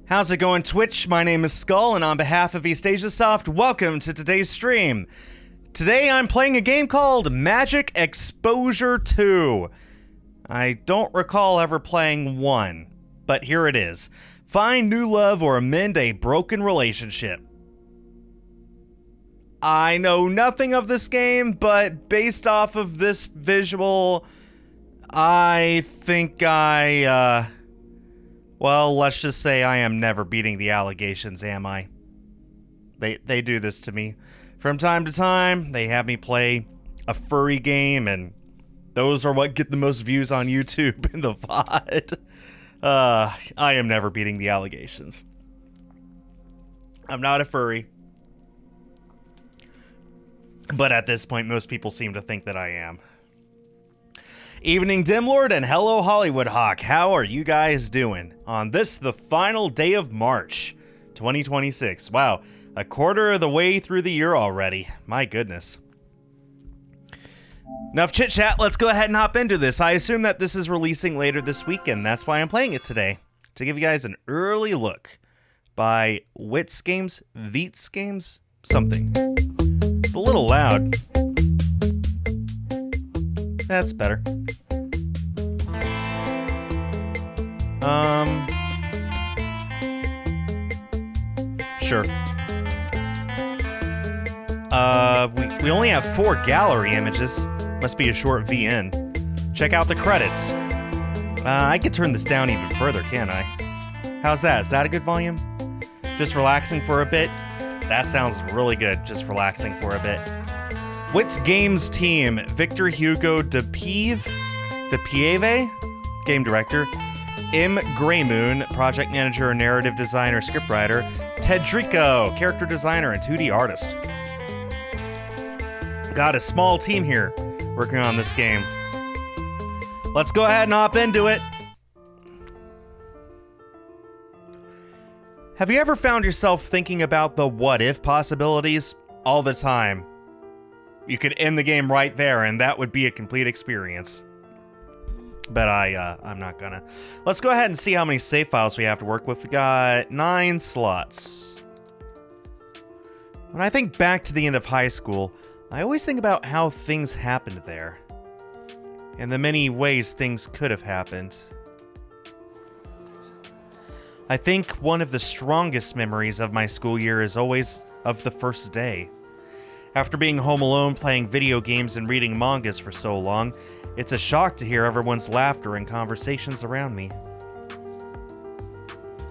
How's it going, Twitch? My name is Skull, and on behalf of East Asia Soft, welcome to today's stream. Today I'm playing a game called Magic Exposure 2. I don't recall ever playing 1, but here it is. Find new love or amend a broken relationship. I know nothing of this game, but based off of this visual, I think well, let's just say I am never beating the allegations, am I? They do this to me. From time to time, they have me play a furry game, and those are what get the most views on YouTube in the VOD. I am never beating the allegations. I'm not a furry. But at this point, most people seem to think that I am. Evening, Dimlord, and hello, Hollywood Hawk. How are you guys doing on this, the final day of March, 2026? Wow, a quarter of the way through the year already. My goodness. Enough chit-chat, let's go ahead and hop into this. I assume that this is releasing later this week, and that's why I'm playing it today. To give you guys an early look by Wits Games, Veets Games, something. It's a little loud. That's better. Sure. We only have 4 gallery images. Must be a short VN. Check out the credits. I could turn this down even further, can't I? How's that? Is that a good volume? Just relaxing for a bit? That sounds really good, just relaxing for a bit. Wits Games team, Victor Hugo de Pieve, game director, M. Greymoon, project manager, narrative designer, scriptwriter, Ted Drico, character designer and 2D artist. Got a small team here working on this game. Let's go ahead and hop into it. Have you ever found yourself thinking about the what-if possibilities? All the time. You could end the game right there, and that would be a complete experience. But I'm not gonna. Let's go ahead and see how many save files we have to work with. We got 9 slots. When I think back to the end of high school, I always think about how things happened there. And the many ways things could have happened. I think one of the strongest memories of my school year is always of the first day. After being home alone playing video games and reading mangas for so long, it's a shock to hear everyone's laughter and conversations around me.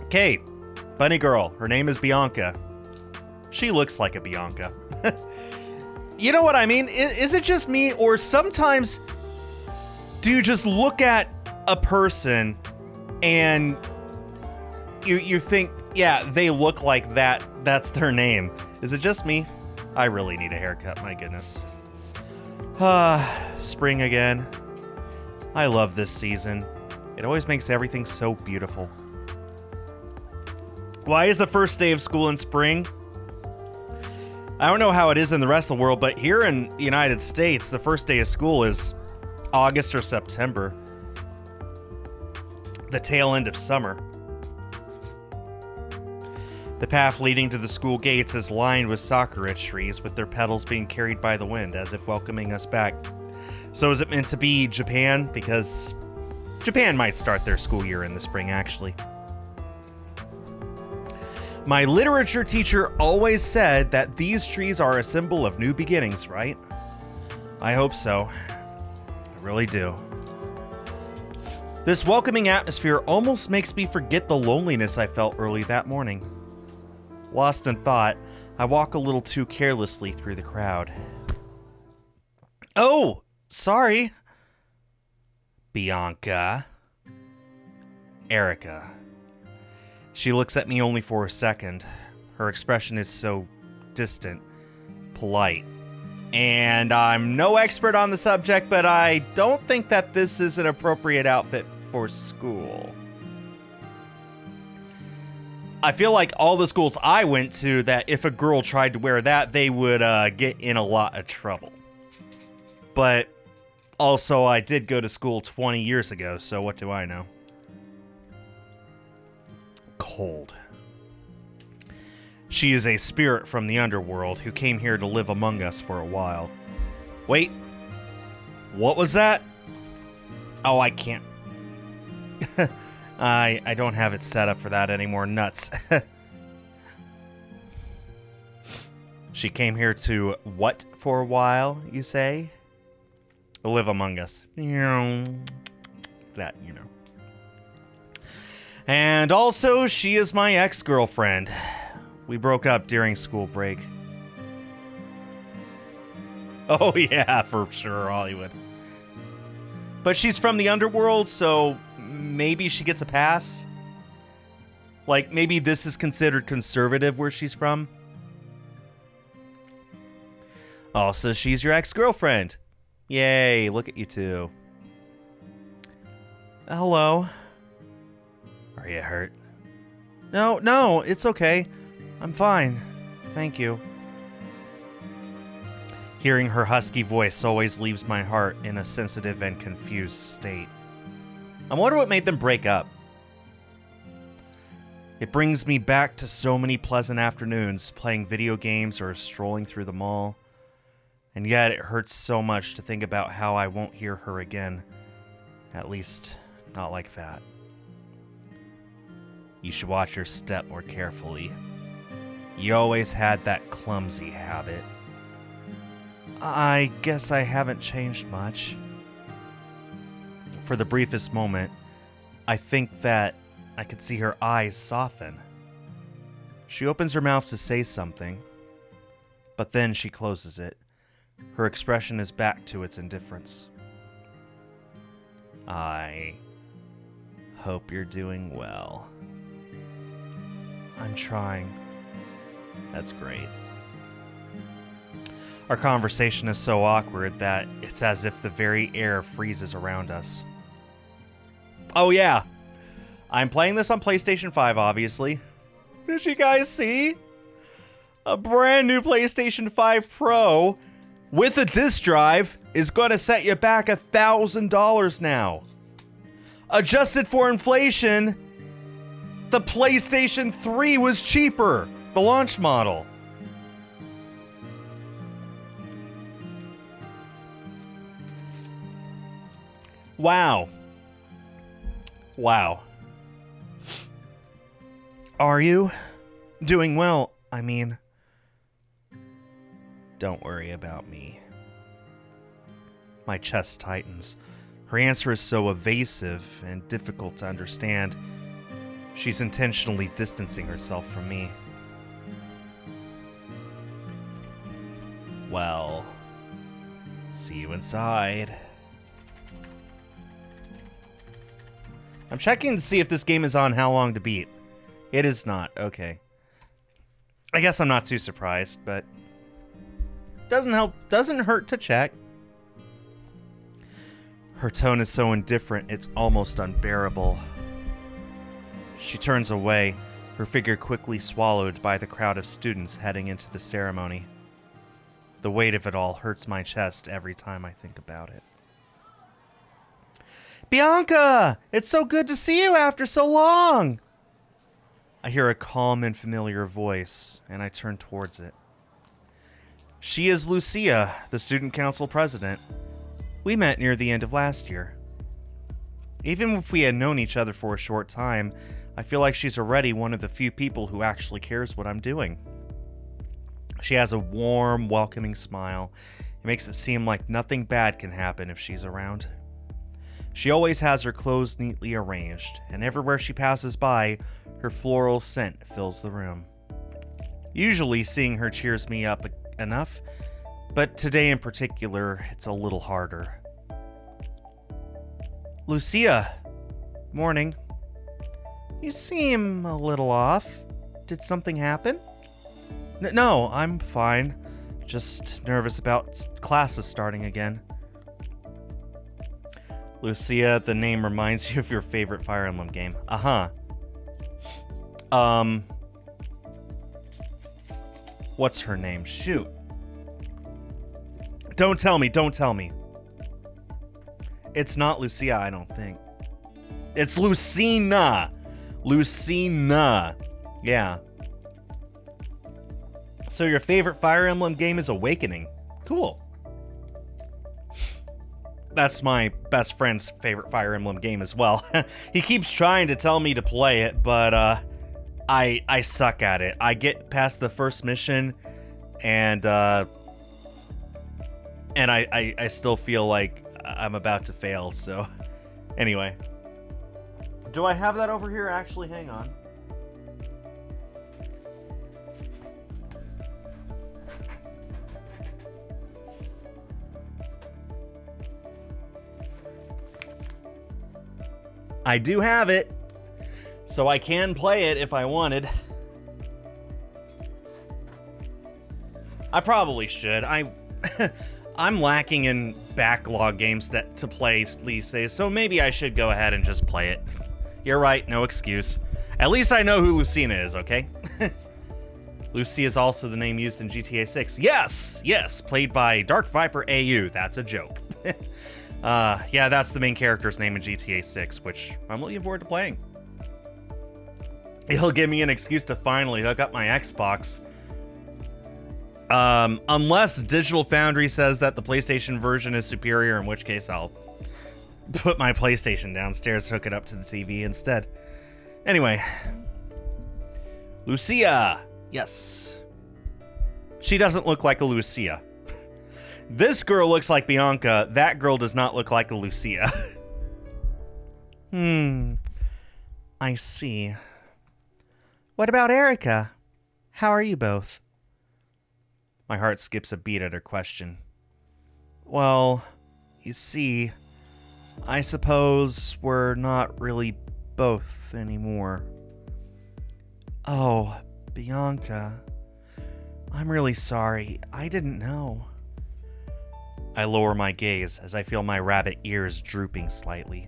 Kate, bunny girl, her name is Bianca. She looks like a Bianca. You know what I mean? Is it just me, or sometimes do you just look at a person and you think, yeah, they look like that, that's their name. Is it just me? I really need a haircut, my goodness. Spring again. I love this season. It always makes everything so beautiful. Why is the first day of school in spring? I don't know how it is in the rest of the world, but here in the United States, the first day of school is August or September. The tail end of summer. The path leading to the school gates is lined with sakura trees, with their petals being carried by the wind as if welcoming us back. So is it meant to be Japan? Because Japan might start their school year in the spring, actually. My literature teacher always said that these trees are a symbol of new beginnings, right? I hope so. I really do. This welcoming atmosphere almost makes me forget the loneliness I felt early that morning. Lost in thought, I walk a little too carelessly through the crowd. Oh, sorry. Bianca. Erica. She looks at me only for a second. Her expression is so distant, polite. And I'm no expert on the subject, but I don't think that this is an appropriate outfit for school. I feel like all the schools I went to, that if a girl tried to wear that, they would get in a lot of trouble. But also, I did go to school 20 years ago, so what do I know? Cold. She is a spirit from the underworld who came here to live among us for a while. Wait. What was that? Oh, I can't. I don't have it set up for that anymore. Nuts. She came here to what for a while, you say? Live among us. That, you know. And also, she is my ex-girlfriend. We broke up during school break. Oh yeah, for sure, Hollywood. But she's from the underworld, so maybe she gets a pass? Like, maybe this is considered conservative where she's from? Also, she's your ex-girlfriend. Yay, look at you two. Hello. Are you hurt? No, it's okay. I'm fine. Thank you. Hearing her husky voice always leaves my heart in a sensitive and confused state. I wonder what made them break up. It brings me back to so many pleasant afternoons playing video games or strolling through the mall. And yet it hurts so much to think about how I won't hear her again. At least, not like that. You should watch your step more carefully. You always had that clumsy habit. I guess I haven't changed much. For the briefest moment, I think that I could see her eyes soften. She opens her mouth to say something, but then she closes it. Her expression is back to its indifference. I hope you're doing well. I'm trying. That's great. Our conversation is so awkward that it's as if the very air freezes around us. Oh yeah, I'm playing this on PlayStation 5, obviously. Did you guys see? A brand new PlayStation 5 Pro with a disc drive is going to set you back $1,000 now. Adjusted for inflation, the PlayStation 3 was cheaper, the launch model. Wow. Wow. Are you doing well? I mean, don't worry about me. My chest tightens. Her answer is so evasive and difficult to understand. She's intentionally distancing herself from me. Well, see you inside. I'm checking to see if this game is on How Long to Beat. It is not. Okay. I guess I'm not too surprised, but doesn't hurt to check. Her tone is so indifferent, it's almost unbearable. She turns away, her figure quickly swallowed by the crowd of students heading into the ceremony. The weight of it all hurts my chest every time I think about it. Bianca! It's so good to see you after so long! I hear a calm and familiar voice, and I turn towards it. She is Lucia, the student council president. We met near the end of last year. Even if we had known each other for a short time, I feel like she's already one of the few people who actually cares what I'm doing. She has a warm, welcoming smile. It makes it seem like nothing bad can happen if she's around. She always has her clothes neatly arranged, and everywhere she passes by, her floral scent fills the room. Usually seeing her cheers me up enough, but today in particular, it's a little harder. Lucia, morning. You seem a little off. Did something happen? No, I'm fine. Just nervous about classes starting again. Lucia, the name reminds you of your favorite Fire Emblem game. Uh-huh. What's her name? Shoot. Don't tell me. It's not Lucia, I don't think. It's Lucina. Lucina. Yeah. So your favorite Fire Emblem game is Awakening. Cool. That's my best friend's favorite Fire Emblem game as well. He keeps trying to tell me to play it, but I suck at it. I get past the first mission, and I still feel like I'm about to fail. So, anyway, do I have that over here? Actually, hang on. I do have it, so I can play it if I wanted. I probably should. I'm lacking in backlog games to play these days, so maybe I should go ahead and just play it. You're right, no excuse. At least I know who Lucina is, okay? Lucia is also the name used in GTA 6. Yes, played by Dark Viper AU. That's a joke. Yeah, that's the main character's name in GTA 6, which I'm looking forward to playing. It'll give me an excuse to finally hook up my Xbox. Unless Digital Foundry says that the PlayStation version is superior, in which case I'll put my PlayStation downstairs, hook it up to the TV instead. Anyway. Lucia! Yes. She doesn't look like a Lucia. This girl looks like Bianca. That girl does not look like a Lucia. I see. What about Erica? How are you both? My heart skips a beat at her question. Well, you see, I suppose we're not really both anymore. Oh, Bianca. I'm really sorry. I didn't know. I lower my gaze as I feel my rabbit ears drooping slightly.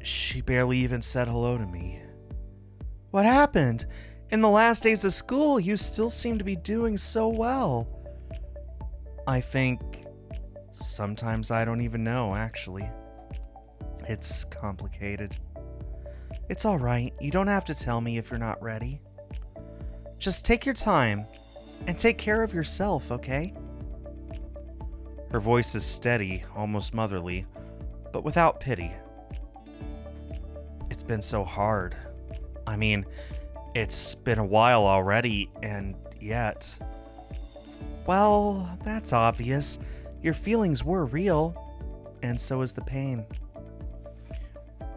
She barely even said hello to me. What happened? In the last days of school, you still seem to be doing so well. I think sometimes I don't even know, actually. It's complicated. It's all right. You don't have to tell me if you're not ready. Just take your time and take care of yourself, okay? Her voice is steady, almost motherly, but without pity. It's been so hard. I mean, it's been a while already, and yet... Well, that's obvious. Your feelings were real, and so is the pain.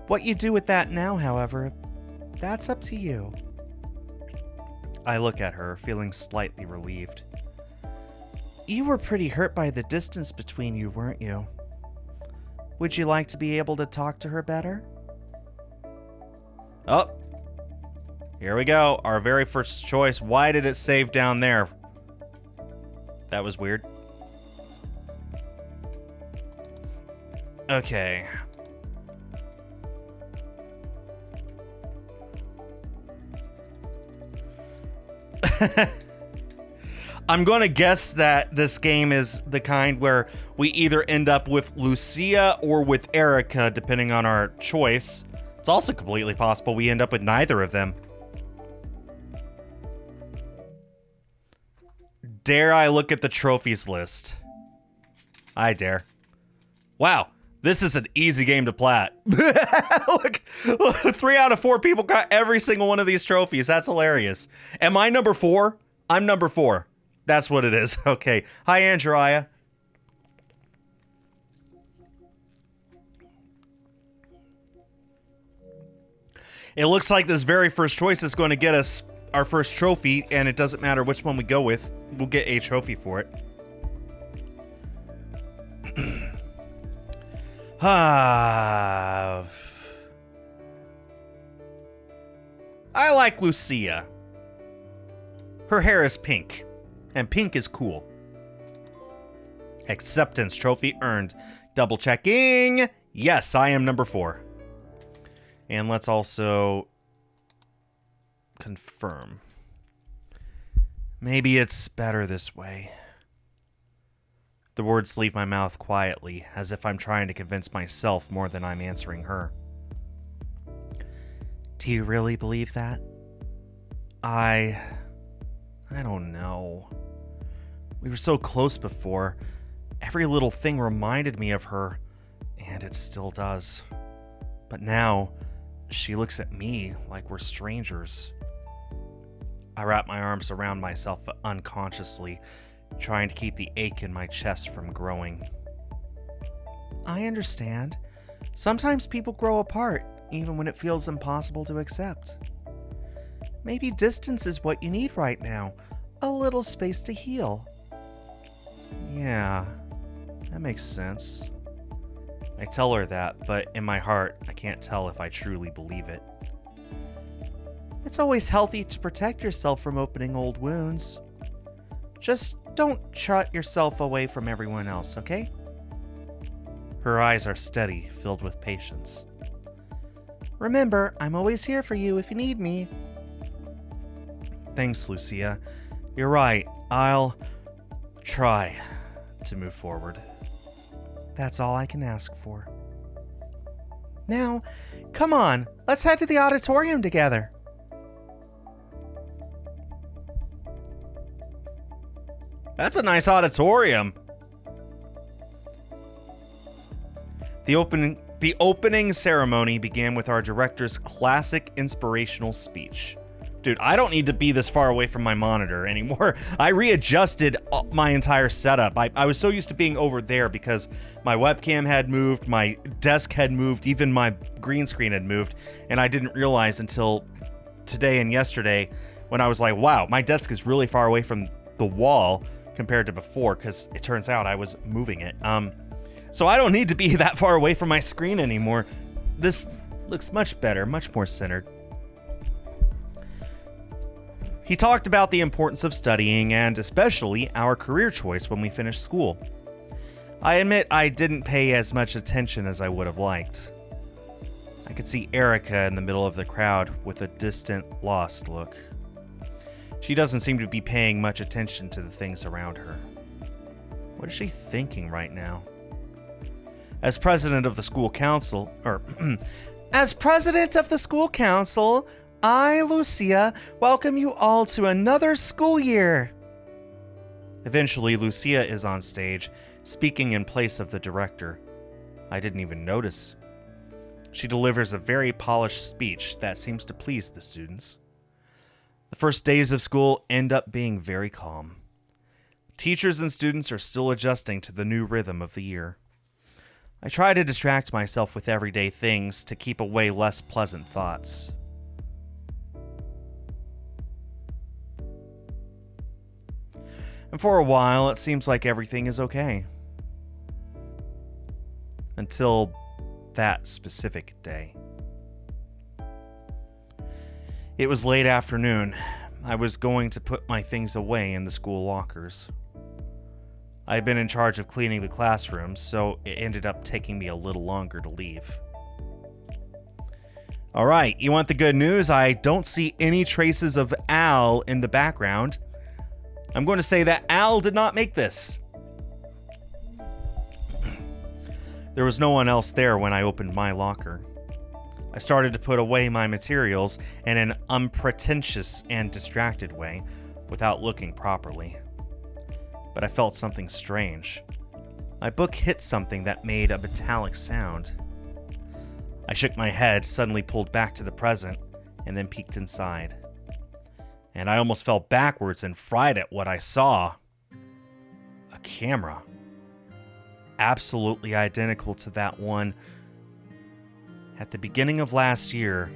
What you do with that now, however, that's up to you. I look at her, feeling slightly relieved. You were pretty hurt by the distance between you, weren't you? Would you like to be able to talk to her better? Oh, here we go. Our very first choice. Why did it save down there? That was weird. Okay. I'm going to guess that this game is the kind where we either end up with Lucia or with Erica, depending on our choice. It's also completely possible we end up with neither of them. Dare I look at the trophies list? I dare. Wow, this is an easy game to plat. Look, 3 out of 4 people got every single one of these trophies. That's hilarious. Am I number 4? I'm number 4. That's what it is. Okay. Hi, Andrea. It looks like this very first choice is going to get us our first trophy, and it doesn't matter which one we go with. We'll get a trophy for it. I like Lucia. Her hair is pink, and pink is cool. Acceptance trophy earned. Double checking. Yes, I am number 4. And let's also confirm. Maybe it's better this way. The words leave my mouth quietly, as if I'm trying to convince myself more than I'm answering her. Do you really believe that? I don't know. We were so close before. Every little thing reminded me of her, and it still does. But now, she looks at me like we're strangers. I wrap my arms around myself unconsciously, trying to keep the ache in my chest from growing. I understand. Sometimes people grow apart, even when it feels impossible to accept. Maybe distance is what you need right now. A little space to heal. Yeah, that makes sense. I tell her that, but in my heart, I can't tell if I truly believe it. It's always healthy to protect yourself from opening old wounds. Just don't shut yourself away from everyone else, okay? Her eyes are steady, filled with patience. Remember, I'm always here for you if you need me. Thanks, Lucia. You're right. I'll try to move forward. That's all I can ask for. Now, come on, let's head to the auditorium together. That's a nice auditorium. The opening ceremony began with our director's classic inspirational speech. Dude, I don't need to be this far away from my monitor anymore. I readjusted my entire setup. I was so used to being over there because my webcam had moved, my desk had moved, even my green screen had moved, and I didn't realize until today and yesterday when I was like, wow, my desk is really far away from the wall compared to before, because it turns out I was moving it. So I don't need to be that far away from my screen anymore. This looks much better, much more centered. He talked about the importance of studying and especially our career choice when we finished school. I admit I didn't pay as much attention as I would have liked. I could see Erica in the middle of the crowd with a distant, lost look. She doesn't seem to be paying much attention to the things around her. What is she thinking right now? As president of the school council, I, Lucia, welcome you all to another school year. Eventually, Lucia is on stage, speaking in place of the director. I didn't even notice. She delivers a very polished speech that seems to please the students. The first days of school end up being very calm. Teachers and students are still adjusting to the new rhythm of the year. I try to distract myself with everyday things to keep away less pleasant thoughts. And for a while, it seems like everything is okay. Until that specific day. It was late afternoon. I was going to put my things away in the school lockers. I had been in charge of cleaning the classrooms, so it ended up taking me a little longer to leave. Alright, you want the good news? I don't see any traces of Al in the background. I'm going to say that Al did not make this. There was no one else there when I opened my locker. I started to put away my materials in an unpretentious and distracted way, without looking properly. But I felt something strange. My book hit something that made a metallic sound. I shook my head, suddenly pulled back to the present, and then peeked inside. And I almost fell backwards and fried at what I saw. A camera. Absolutely identical to that one. At the beginning of last year,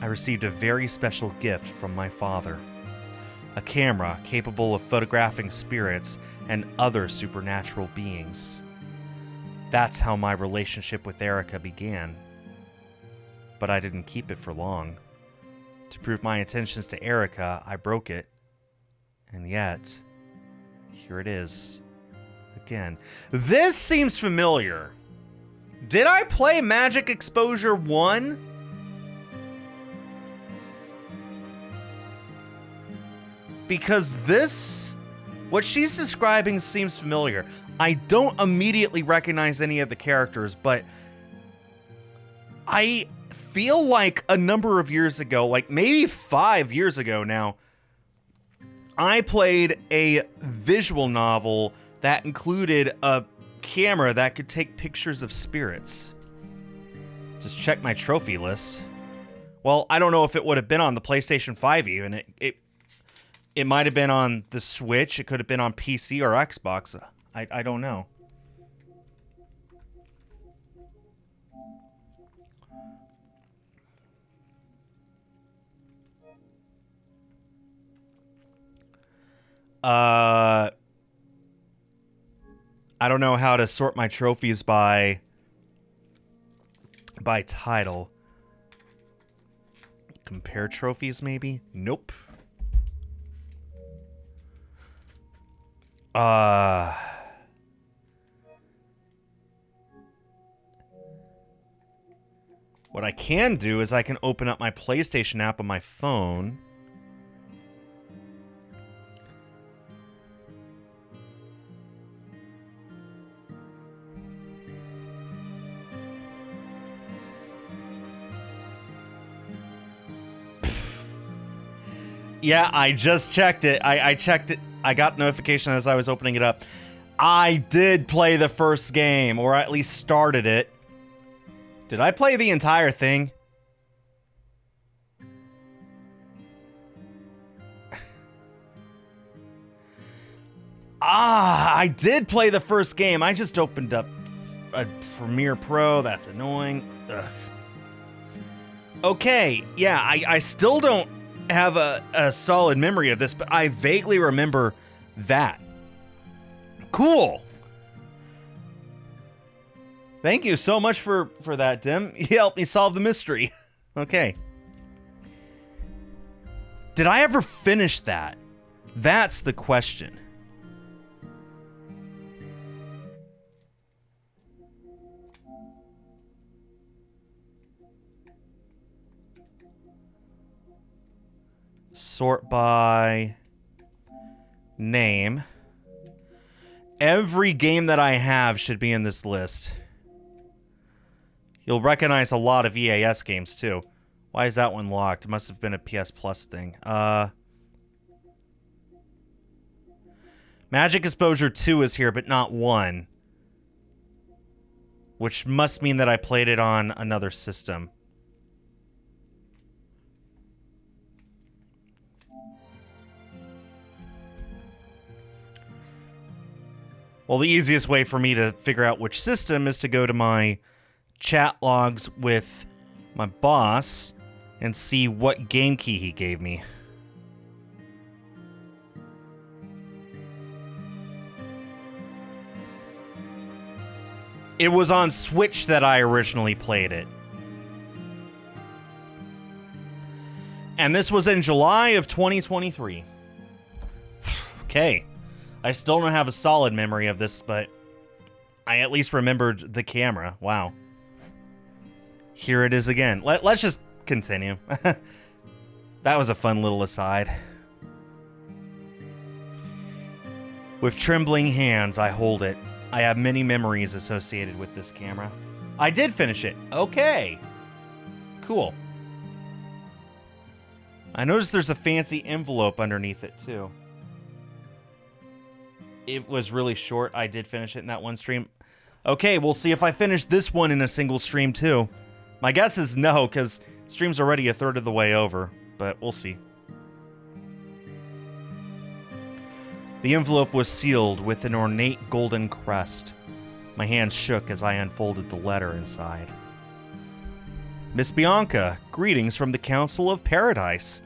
I received a very special gift from my father. A camera capable of photographing spirits and other supernatural beings. That's how my relationship with Erica began. But I didn't keep it for long. To prove my intentions to Erica, I broke it. And yet, here it is. Again. This seems familiar. Did I play Magic Exposure 1? Because what she's describing seems familiar. I don't immediately recognize any of the characters, but I feel like a number of years ago, like maybe 5 years ago now, I played a visual novel that included a camera that could take pictures of spirits. Just check my trophy list. Well, I don't know if it would have been on the PlayStation 5 even. It might have been on the Switch. It could have been on PC or Xbox. I don't know. I don't know how to sort my trophies by title. Compare trophies, maybe? Nope. What I can do is I can open up my PlayStation app on my phone. Yeah, I just checked it. I checked it. I got notification as I was opening it up. I did play the first game, or at least started it. Did I play the entire thing? I did play the first game. I just opened up a Premiere Pro. That's annoying. Ugh. Okay, yeah, I still don't have a solid memory of this, but I vaguely remember that. Cool. Thank you so much for that, Dim. You helped me solve the mystery. Okay. Did I ever finish that? That's the question. Sort by name. Every game that I have should be in this list. You'll recognize a lot of EAS games, too. Why is that one locked? It must have been a PS Plus thing. Magic Exposure 2 is here, but not 1. Which must mean that I played it on another system. Well, the easiest way for me to figure out which system is to go to my chat logs with my boss and see what game key he gave me. It was on Switch that I originally played it. And this was in July of 2023. Okay. I still don't have a solid memory of this, but I at least remembered the camera. Wow. Here it is again. Let's just continue. That was a fun little aside. With trembling hands, I hold it. I have many memories associated with this camera. I did finish it. Okay. Cool. I noticed there's a fancy envelope underneath it, too. It was really short. I did finish it in that one stream. Okay, we'll see if I finish this one in a single stream, too. My guess is no, because stream's already a third of the way over, but we'll see. The envelope was sealed with an ornate golden crest. My hands shook as I unfolded the letter inside. Miss Bianca, greetings from the Council of Paradise.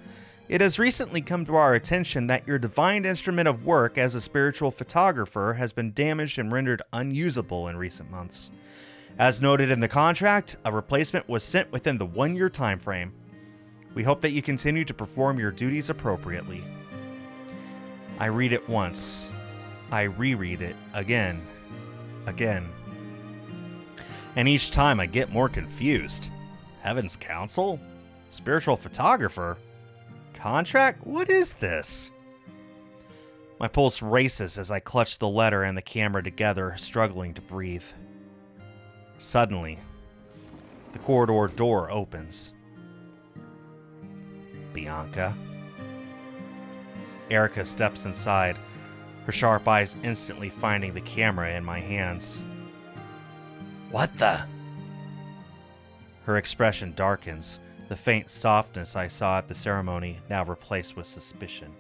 It has recently come to our attention that your divine instrument of work as a spiritual photographer has been damaged and rendered unusable in recent months. As noted in the contract, a replacement was sent within the 1-year time frame. We hope that you continue to perform your duties appropriately. I read it once. I reread it again. And each time I get more confused. Heaven's Council? Spiritual photographer? Contract? What is this? My pulse races as I clutch the letter and the camera together, struggling to breathe. Suddenly, the corridor door opens. Bianca? Erica steps inside, her sharp eyes instantly finding the camera in my hands. What the? Her expression darkens, the faint softness I saw at the ceremony now replaced with suspicion.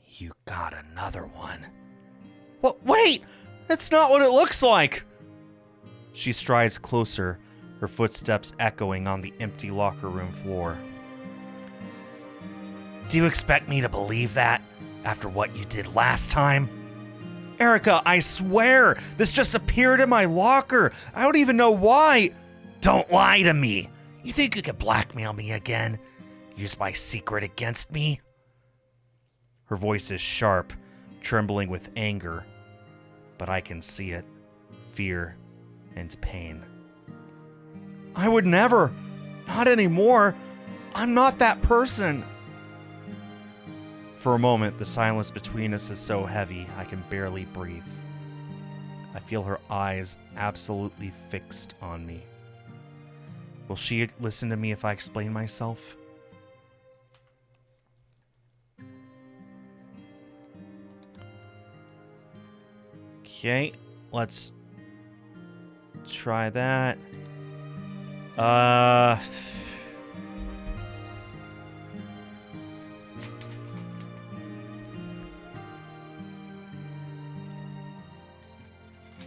You got another one. What? Wait! That's not what it looks like! She strides closer, her footsteps echoing on the empty locker room floor. Do you expect me to believe that after what you did last time? Erica, I swear, this just appeared in my locker. I don't even know why. Don't lie to me. You think you could blackmail me again? Use my secret against me? Her voice is sharp, trembling with anger, but I can see it, fear and pain. I would never. Not anymore. I'm not that person. For a moment, the silence between us is so heavy I can barely breathe. I feel her eyes absolutely fixed on me. Will she listen to me if I explain myself? Okay, let's try that.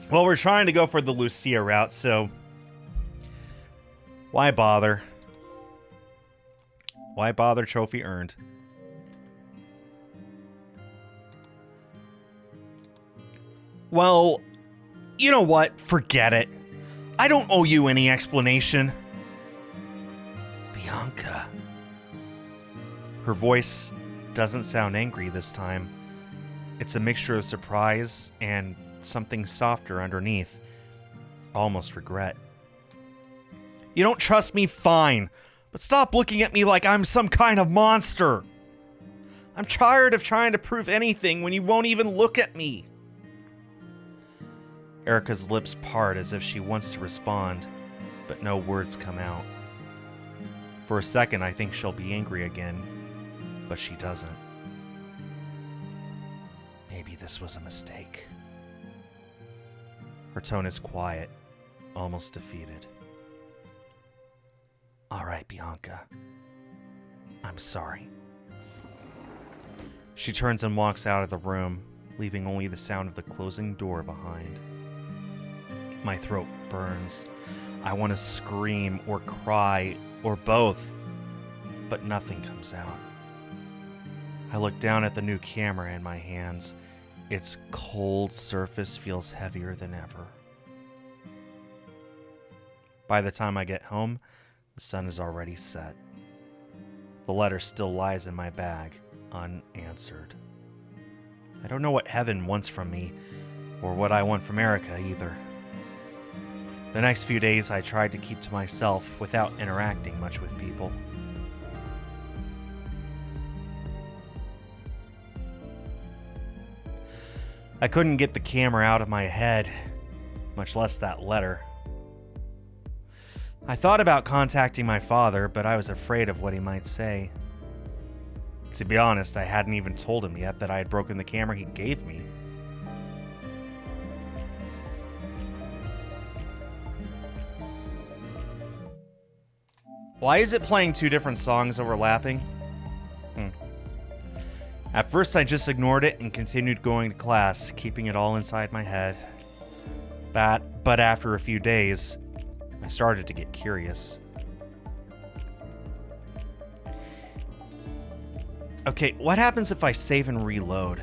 Well, we're trying to go for the Lucia route, so why bother? Why bother? Trophy earned. Well, you know what? Forget it. I don't owe you any explanation. Bianca. Her voice doesn't sound angry this time. It's a mixture of surprise and something softer underneath. Almost regret. You don't trust me? Fine. But stop looking at me like I'm some kind of monster. I'm tired of trying to prove anything when you won't even look at me. Erica's lips part as if she wants to respond, but no words come out. For a second, I think she'll be angry again, but she doesn't. Maybe this was a mistake. Her tone is quiet, almost defeated. All right, Bianca. I'm sorry. She turns and walks out of the room, leaving only the sound of the closing door behind. My throat burns. I want to scream or cry or both, but nothing comes out. I look down at the new camera in my hands. Its cold surface feels heavier than ever. By the time I get home, the sun is already set. The letter still lies in my bag, unanswered. I don't know what heaven wants from me, or what I want from Erica either. The next few days I tried to keep to myself without interacting much with people. I couldn't get the camera out of my head, much less that letter. I thought about contacting my father, but I was afraid of what he might say. To be honest, I hadn't even told him yet that I had broken the camera he gave me. Why is it playing two different songs overlapping? At first I just ignored it and continued going to class, keeping it all inside my head. But after a few days, I started to get curious. Okay, what happens if I save and reload?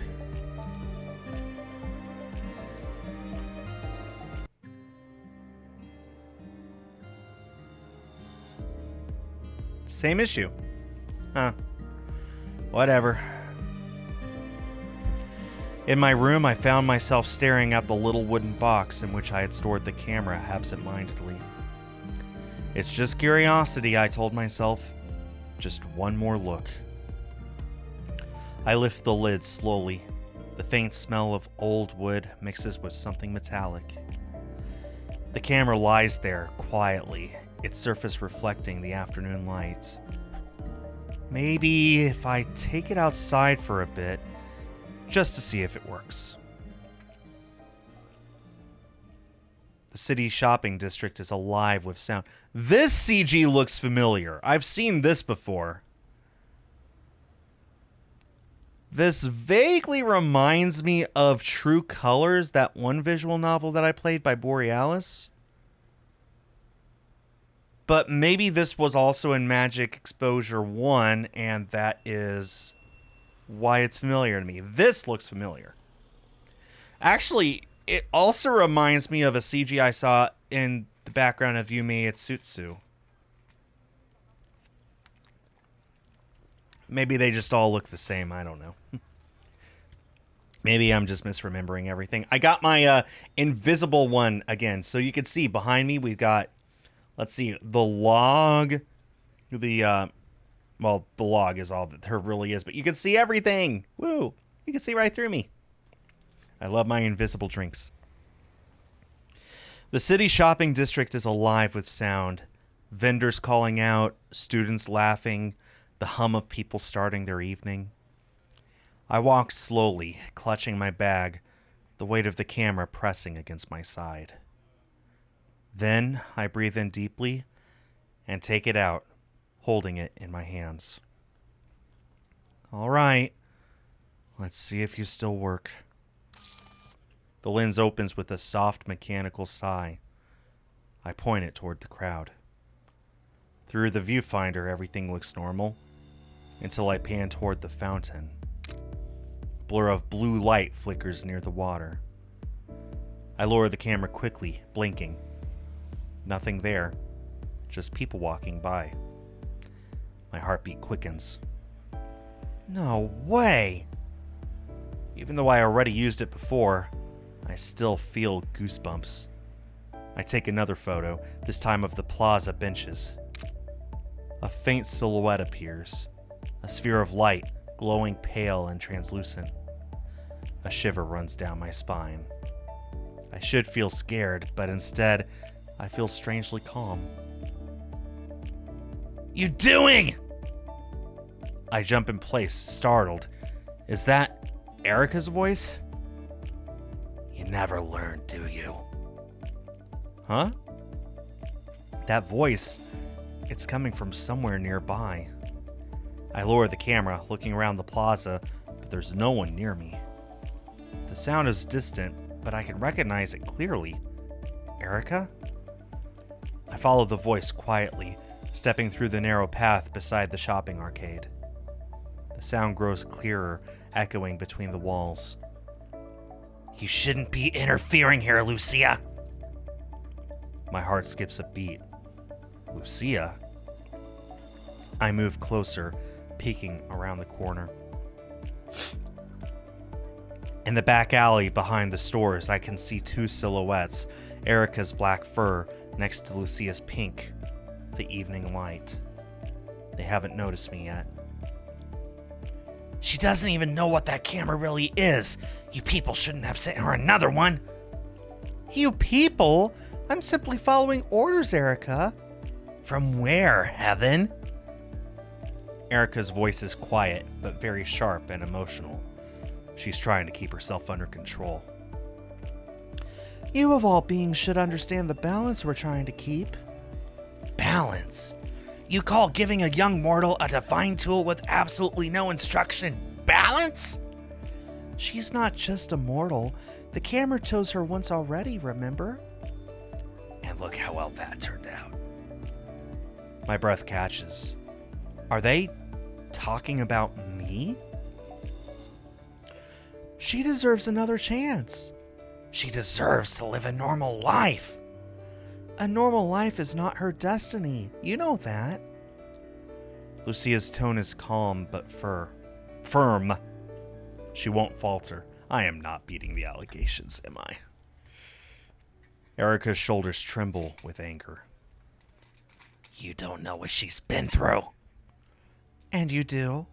Same issue. Huh. Whatever. In my room, I found myself staring at the little wooden box in which I had stored the camera absent-mindedly. It's just curiosity, I told myself. Just one more look. I lift the lid slowly. The faint smell of old wood mixes with something metallic. The camera lies there quietly, its surface reflecting the afternoon light. Maybe if I take it outside for a bit, just to see if it works. The city shopping district is alive with sound. This CG looks familiar. I've seen this before. This vaguely reminds me of True Colors, that one visual novel that I played by Borealis. But maybe this was also in Magic Exposure 1, and that is why it's familiar to me. This looks familiar. Actually, it also reminds me of a CG I saw in the background of Yume Itsutsu. Maybe they just all look the same. I don't know. Maybe I'm just misremembering everything. I got my invisible one again. So you can see behind me we've got, let's see, the log. The log is all that there really is. But you can see everything. Woo! You can see right through me. I love my invisible drinks. The city shopping district is alive with sound. Vendors calling out, students laughing, the hum of people starting their evening. I walk slowly, clutching my bag, the weight of the camera pressing against my side. Then I breathe in deeply and take it out, holding it in my hands. All right, let's see if you still work. The lens opens with a soft mechanical sigh. I point it toward the crowd. Through the viewfinder, everything looks normal, until I pan toward the fountain. A blur of blue light flickers near the water. I lower the camera quickly, blinking. Nothing there, just people walking by. My heartbeat quickens. No way! Even though I already used it before, I still feel goosebumps. I take another photo, this time of the plaza benches. A faint silhouette appears. A sphere of light, glowing pale and translucent. A shiver runs down my spine. I should feel scared, but instead, I feel strangely calm. You doing? I jump in place, startled. Is that Erica's voice? You never learn, do you? Huh? That voice, it's coming from somewhere nearby. I lower the camera, looking around the plaza, but there's no one near me. The sound is distant, but I can recognize it clearly. Erica? I follow the voice quietly, stepping through the narrow path beside the shopping arcade. The sound grows clearer, echoing between the walls. You shouldn't be interfering here, Lucia. My heart skips a beat. Lucia? I move closer, peeking around the corner. In the back alley behind the stores, I can see two silhouettes, Erica's black fur next to Lucia's pink, the evening light. They haven't noticed me yet. She doesn't even know what that camera really is. You people shouldn't have sent her another one. You people? I'm simply following orders, Erica. From where, Heaven? Erica's voice is quiet, but very sharp and emotional. She's trying to keep herself under control. You of all beings should understand the balance we're trying to keep. Balance? You call giving a young mortal a divine tool with absolutely no instruction balance? She's not just a mortal. The camera chose her once already, remember? And look how well that turned out. My breath catches. Are they talking about me? She deserves another chance. She deserves to live a normal life. A normal life is not her destiny. You know that. Lucia's tone is calm but firm. She won't falter. I am not beating the allegations, am I? Erica's shoulders tremble with anger. You don't know what she's been through. And you do?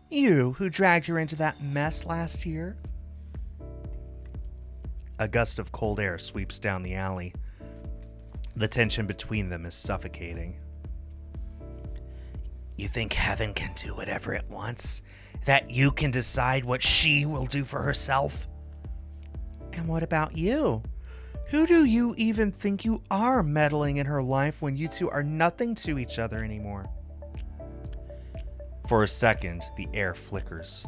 You who dragged her into that mess last year? A gust of cold air sweeps down the alley. The tension between them is suffocating. You think heaven can do whatever it wants? That you can decide what she will do for herself? And what about you? Who do you even think you are meddling in her life when you two are nothing to each other anymore? For a second, the air flickers.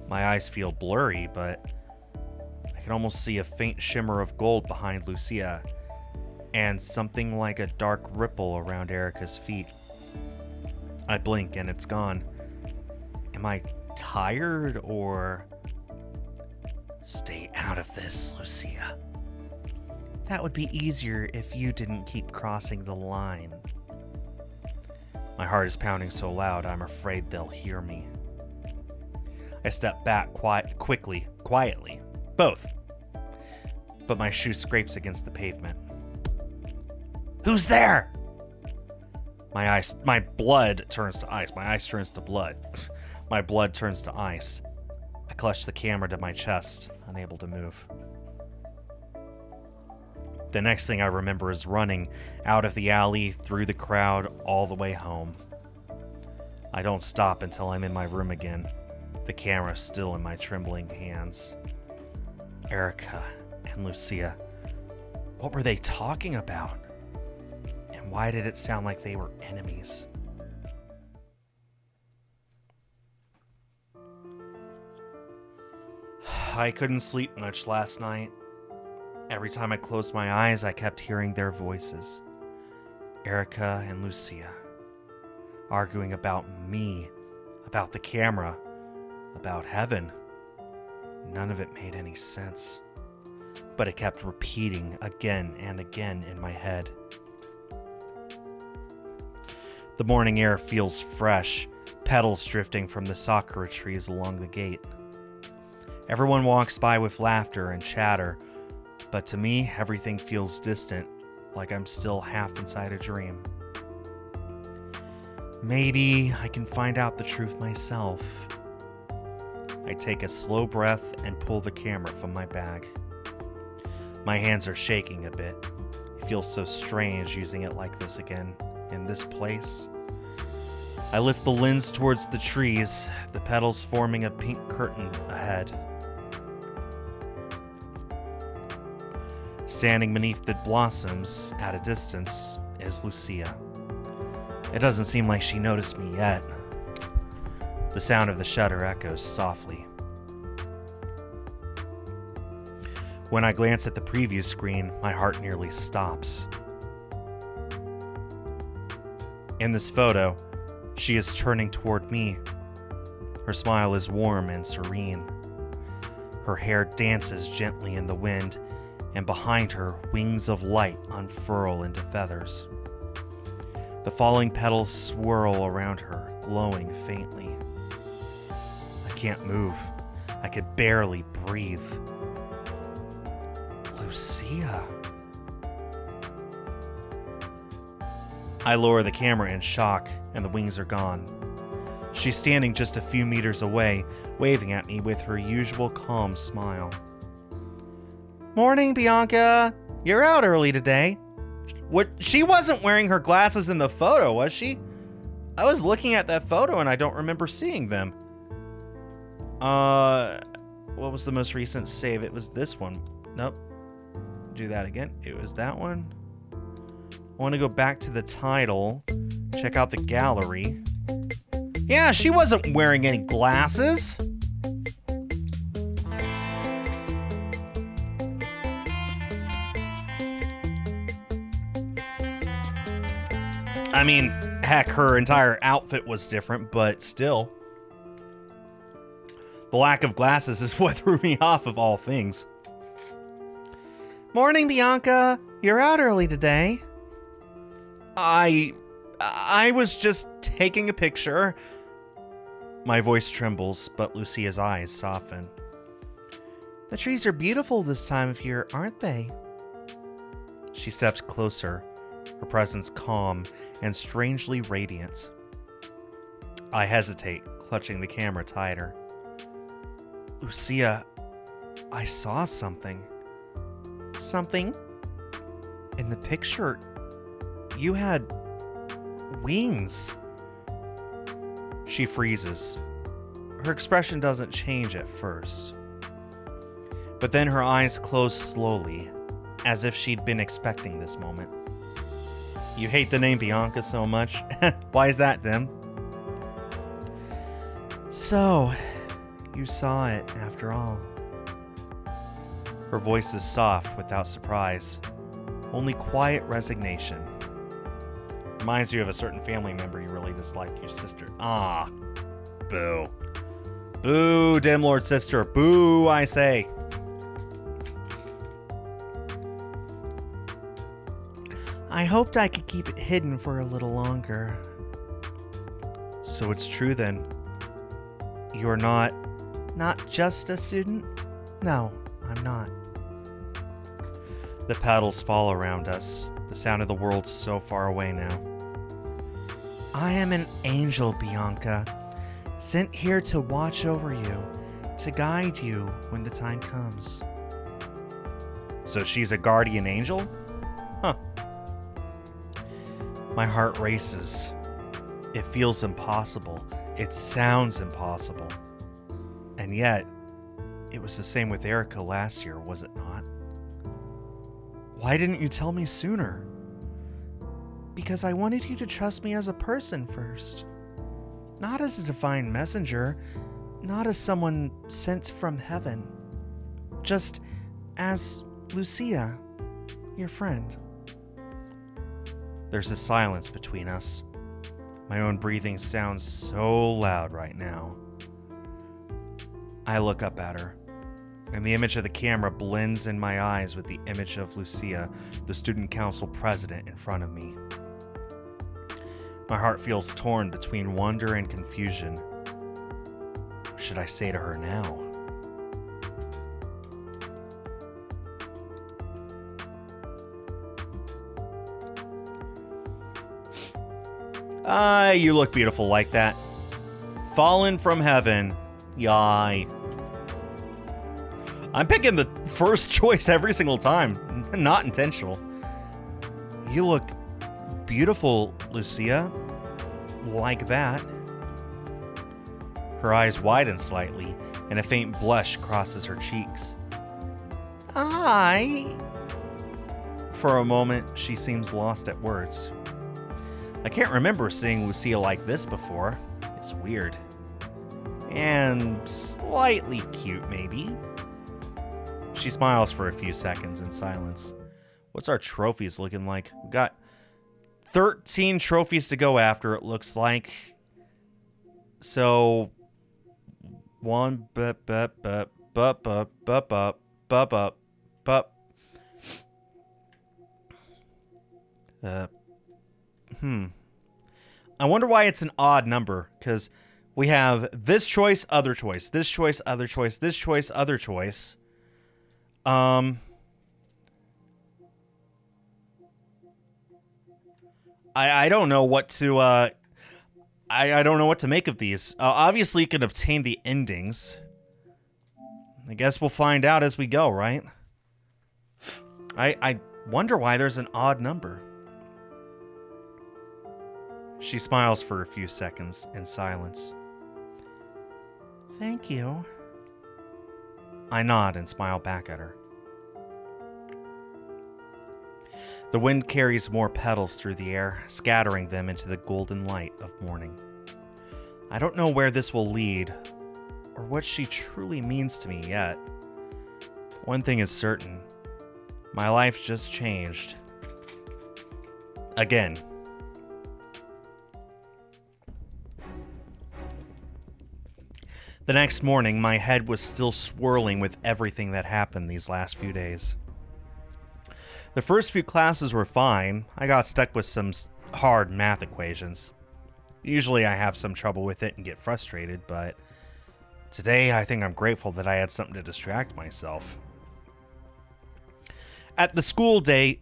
My eyes feel blurry, but I can almost see a faint shimmer of gold behind Lucia and something like a dark ripple around Erica's feet. I blink and it's gone. Am I tired or... Stay out of this, Lucia. That would be easier if you didn't keep crossing the line. My heart is pounding so loud I'm afraid they'll hear me. I step back quietly, both. But my shoe scrapes against the pavement. Who's there? My blood turns to ice. My ice turns to blood. My blood turns to ice. I clutch the camera to my chest, unable to move. The next thing I remember is running out of the alley, through the crowd, all the way home. I don't stop until I'm in my room again, the camera still in my trembling hands. Erica and Lucia, what were they talking about? And why did it sound like they were enemies? I couldn't sleep much last night. Every time I closed my eyes, I kept hearing their voices. Erica and Lucia, arguing about me, about the camera, about heaven. None of it made any sense, but it kept repeating again and again in my head. The morning air feels fresh, petals drifting from the sakura trees along the gate. Everyone walks by with laughter and chatter, but to me, everything feels distant, like I'm still half inside a dream. Maybe I can find out the truth myself. I take a slow breath and pull the camera from my bag. My hands are shaking a bit. It feels so strange using it like this again, in this place. I lift the lens towards the trees, the petals forming a pink curtain ahead. Standing beneath the blossoms at a distance is Lucia. It doesn't seem like she noticed me yet. The sound of the shutter echoes softly. When I glance at the preview screen, my heart nearly stops. In this photo, she is turning toward me. Her smile is warm and serene. Her hair dances gently in the wind, and behind her, wings of light unfurl into feathers. The falling petals swirl around her, glowing faintly. I can't move. I could barely breathe. Lucia. I lower the camera in shock, and the wings are gone. She's standing just a few meters away, waving at me with her usual calm smile. Morning, Bianca. You're out early today. What? She wasn't wearing her glasses in the photo, was she? I was looking at that photo and I don't remember seeing them. What was the most recent save? It was this one. Nope. Do that again. It was that one. I want to go back to the title. Check out the gallery. Yeah, she wasn't wearing any glasses. I mean, heck, her entire outfit was different, but still. The lack of glasses is what threw me off of all things. Morning, Bianca. You're out early today. I was just taking a picture. My voice trembles, but Lucia's eyes soften. The trees are beautiful this time of year, aren't they? She steps closer, her presence calm and strangely radiant. I hesitate, clutching the camera tighter. Lucia, I saw something. Something? In the picture, you had wings. She freezes. Her expression doesn't change at first. But then her eyes close slowly, as if she'd been expecting this moment. You hate the name Bianca so much? Why is that, Dim? So, you saw it after all. Her voice is soft without surprise, only quiet resignation. Reminds you of a certain family member you really disliked, your sister. Ah, boo. Boo, Dim Lord sister. Boo, I say. I hoped I could keep it hidden for a little longer. So it's true then. You're not just a student? No, I'm not. The paddles fall around us, the sound of the world so far away now. I am an angel, Bianca, sent here to watch over you, to guide you when the time comes. So she's a guardian angel? Huh. My heart races. It feels impossible. It sounds impossible. And yet, it was the same with Erica last year, was it not? Why didn't you tell me sooner? Because I wanted you to trust me as a person first. Not as a divine messenger, not as someone sent from heaven. Just as Lucia, your friend. There's a silence between us. My own breathing sounds so loud right now. I look up at her, and the image of the camera blends in my eyes with the image of Lucia, the student council president, in front of me. My heart feels torn between wonder and confusion. What should I say to her now? You look beautiful like that. Fallen from heaven. Yai. I'm picking the first choice every single time. Not intentional. You look beautiful, Lucia. Like that. Her eyes widen slightly, and a faint blush crosses her cheeks. For a moment, she seems lost at words. I can't remember seeing Lucia like this before. It's weird. And slightly cute, maybe. She smiles for a few seconds in silence. What's our trophies looking like? We've got 13 trophies to go after, it looks like. So, one, I wonder why it's an odd number, because we have this choice, other choice, this choice, other choice, this choice, other choice. I don't know what to, I don't know what to make of these. Obviously, you can obtain the endings. I guess we'll find out as we go, right? I wonder why there's an odd number. She smiles for a few seconds in silence. Thank you. I nod and smile back at her. The wind carries more petals through the air, scattering them into the golden light of morning. I don't know where this will lead, or what she truly means to me yet. One thing is certain. My life just changed. Again. The next morning, my head was still swirling with everything that happened these last few days. The first few classes were fine. I got stuck with some hard math equations. Usually I have some trouble with it and get frustrated, but today I think I'm grateful that I had something to distract myself. As the school day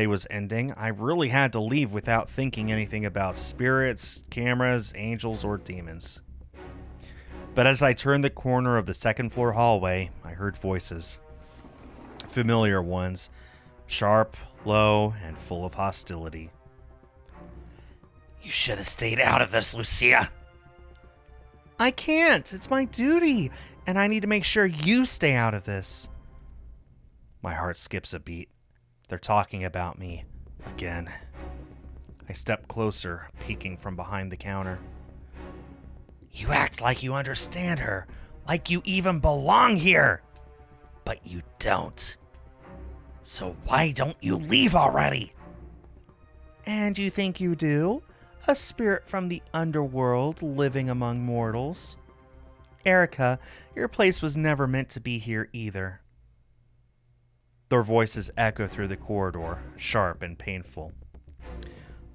was ending, I really had to leave without thinking anything about spirits, cameras, angels, or demons. But as I turned the corner of the second floor hallway, I heard voices. Familiar ones, sharp, low, and full of hostility. You should have stayed out of this, Lucia. I can't. It's my duty, and I need to make sure you stay out of this. My heart skips a beat. They're talking about me again. I step closer, peeking from behind the counter. You act like you understand her, like you even belong here. But you don't. So why don't you leave already? And you think you do? A spirit from the underworld living among mortals. Erica, your place was never meant to be here either. Their voices echo through the corridor, sharp and painful.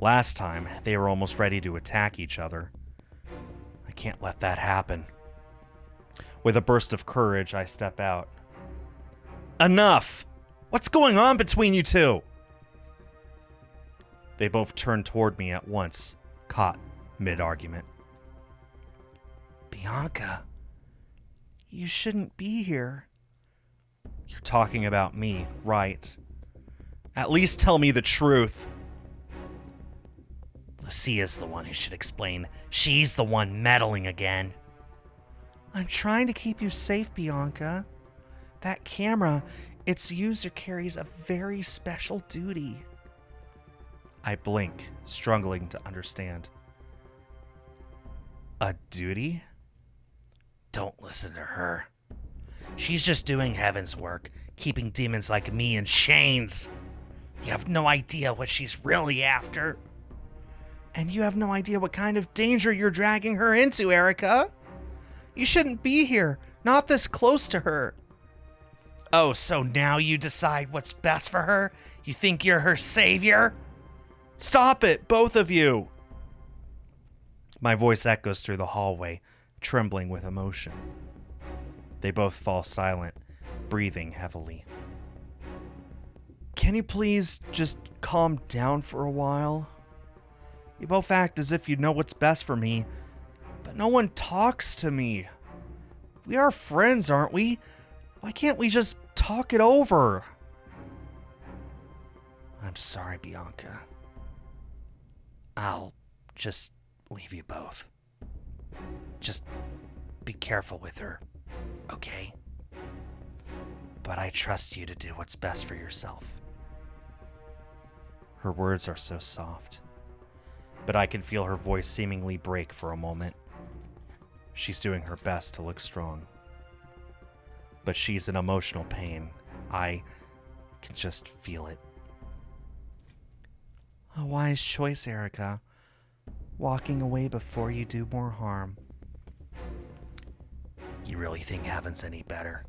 Last time, they were almost ready to attack each other. I can't let that happen. With a burst of courage, I step out. Enough! What's going on between you two? They both turn toward me at once, caught mid-argument. Bianca, you shouldn't be here. You're talking about me, right? At least tell me the truth. Lucia's the one who should explain. She's the one meddling again. I'm trying to keep you safe, Bianca. That camera, its user carries a very special duty. I blink, struggling to understand. A duty? Don't listen to her. She's just doing heaven's work, keeping demons like me in chains. You have no idea what she's really after. And you have no idea what kind of danger you're dragging her into, Erica. You shouldn't be here, not this close to her. Oh, so now you decide what's best for her? You think you're her savior? Stop it, both of you! My voice echoes through the hallway, trembling with emotion. They both fall silent, breathing heavily. Can you please just calm down for a while? You both act as if you know what's best for me, but no one talks to me. We are friends, aren't we? Why can't we just talk it over? I'm sorry, Bianca. I'll just leave you both. Just be careful with her, okay? But I trust you to do what's best for yourself. Her words are so soft, but I can feel her voice seemingly break for a moment. She's doing her best to look strong. But she's in emotional pain. I can just feel it. A wise choice, Erica. Walking away before you do more harm. You really think heaven's any better?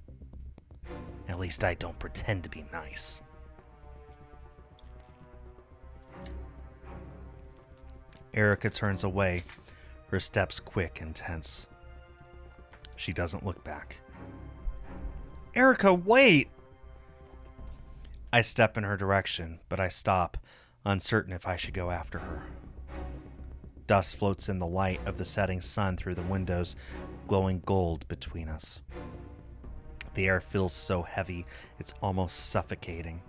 At least I don't pretend to be nice. Erica turns away, her steps quick and tense. She doesn't look back. Erica, wait! I step in her direction, but I stop, uncertain if I should go after her. Dust floats in the light of the setting sun through the windows, glowing gold between us. The air feels so heavy, it's almost suffocating.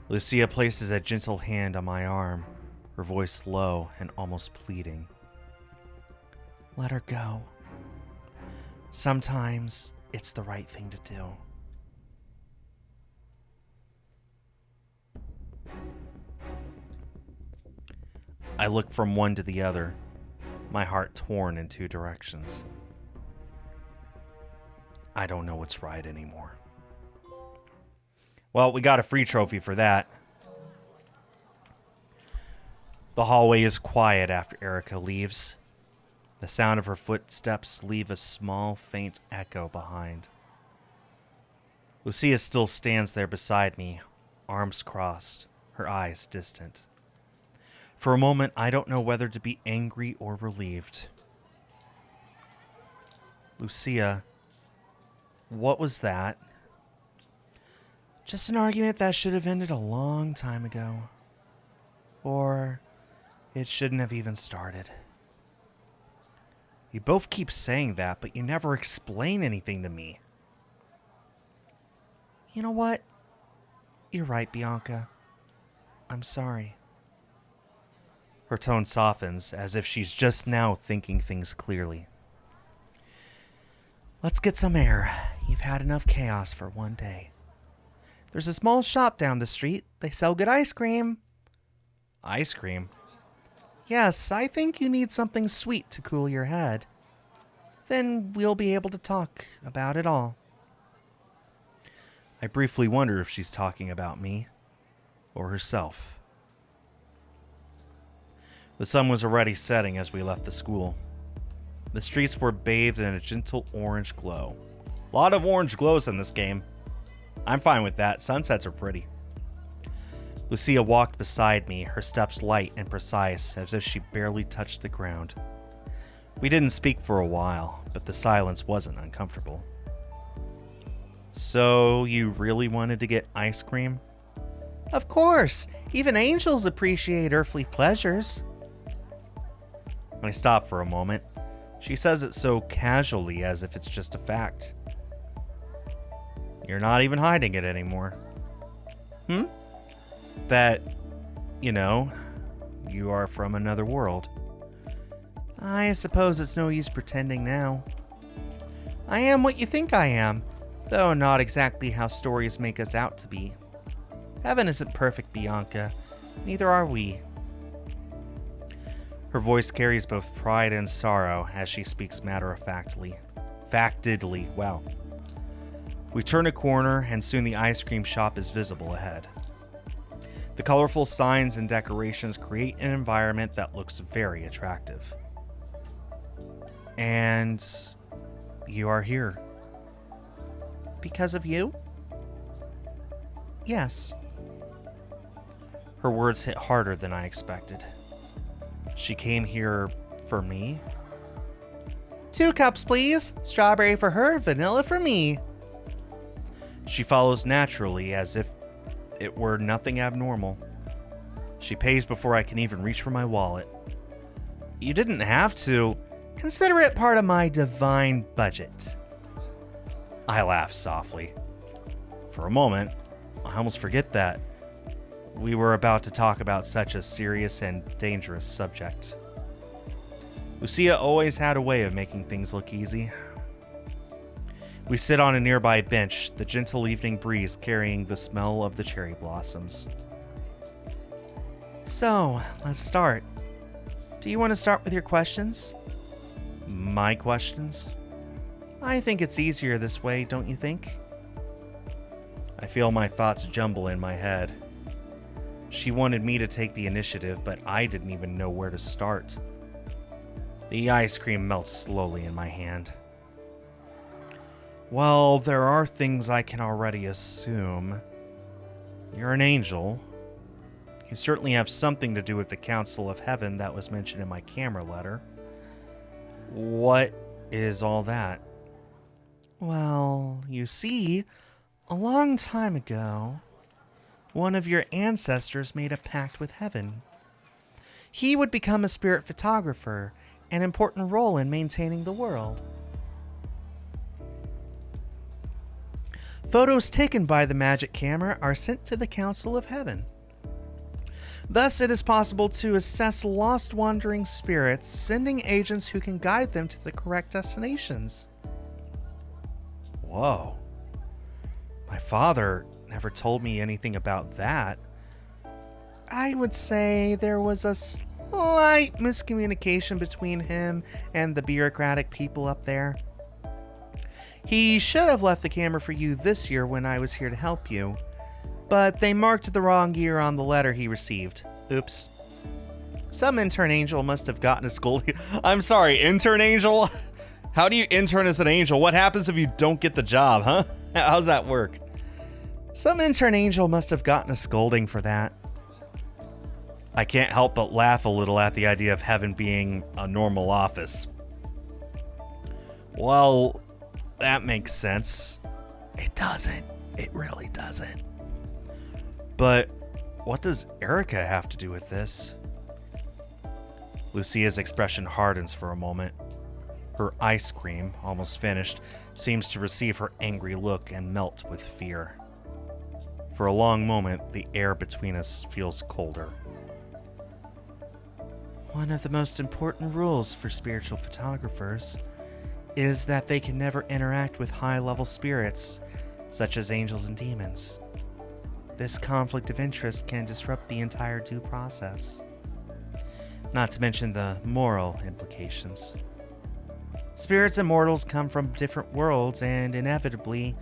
Lucia places a gentle hand on my arm, her voice low and almost pleading. Let her go. Sometimes it's the right thing to do. I look from one to the other, my heart torn in two directions. I don't know what's right anymore. Well, we got a free trophy for that. The hallway is quiet after Erica leaves. The sound of her footsteps leave a small, faint echo behind. Lucia still stands there beside me, arms crossed, her eyes distant. For a moment, I don't know whether to be angry or relieved. Lucia, what was that? Just an argument that should have ended a long time ago. Or it shouldn't have even started. You both keep saying that, but you never explain anything to me. You know what? You're right, Bianca. I'm sorry. Her tone softens, as if she's just now thinking things clearly. Let's get some air. You've had enough chaos for one day. There's a small shop down the street. They sell good ice cream. Ice cream? Yes, I think you need something sweet to cool your head. Then we'll be able to talk about it all. I briefly wonder if she's talking about me or herself. The sun was already setting as we left the school. The streets were bathed in a gentle orange glow. A lot of orange glows in this game. I'm fine with that. Sunsets are pretty. Lucia walked beside me, her steps light and precise, as if she barely touched the ground. We didn't speak for a while, but the silence wasn't uncomfortable. So, you really wanted to get ice cream? Of course! Even angels appreciate earthly pleasures. I stopped for a moment. She says it so casually, as if it's just a fact. You're not even hiding it anymore. That, you are from another world. I suppose it's no use pretending now. I am what you think I am, though not exactly how stories make us out to be. Heaven isn't perfect, Bianca. Neither are we. Her voice carries both pride and sorrow as she speaks matter-of-factly. Wow. We turn a corner, and soon the ice cream shop is visible ahead. The colorful signs and decorations create an environment that looks very attractive. And you are here. Because of you? Yes. Her words hit harder than I expected. She came here for me? 2 cups, please. Strawberry for her, vanilla for me. She follows naturally, as if it were nothing abnormal. She pays before I can even reach for my wallet. You didn't have to. Consider it part of my divine budget. I laugh softly. For a moment, I almost forget that we were about to talk about such a serious and dangerous subject. Lucia always had a way of making things look easy. We sit on a nearby bench, the gentle evening breeze carrying the smell of the cherry blossoms. So, let's start. Do you want to start with your questions? My questions? I think it's easier this way, don't you think? I feel my thoughts jumble in my head. She wanted me to take the initiative, but I didn't even know where to start. The ice cream melts slowly in my hand. Well, there are things I can already assume. You're an angel. You certainly have something to do with the Council of Heaven that was mentioned in my camera letter. What is all that? Well, you see, a long time ago, one of your ancestors made a pact with Heaven. He would become a spirit photographer, an important role in maintaining the world. Photos taken by the magic camera are sent to the Council of Heaven. Thus, it is possible to assess lost wandering spirits, sending agents who can guide them to the correct destinations. Whoa. My father never told me anything about that. I would say there was a slight miscommunication between him and the bureaucratic people up there. He should have left the camera for you this year when I was here to help you, but they marked the wrong year on the letter he received. Oops. Some intern angel must have gotten a scolding. I'm sorry, intern angel? How do you intern as an angel? What happens if you don't get the job, huh? How's that work? Some intern angel must have gotten a scolding for that. I can't help but laugh a little at the idea of Heaven being a normal office. Well, that makes sense. It doesn't. It really doesn't. But what does Erica have to do with this? Lucia's expression hardens for a moment. Her ice cream, almost finished, seems to receive her angry look and melt with fear. For a long moment, the air between us feels colder. One of the most important rules for spiritual photographers is that they can never interact with high-level spirits, such as angels and demons. This conflict of interest can disrupt the entire due process, not to mention the moral implications. Spirits and mortals come from different worlds, and inevitably,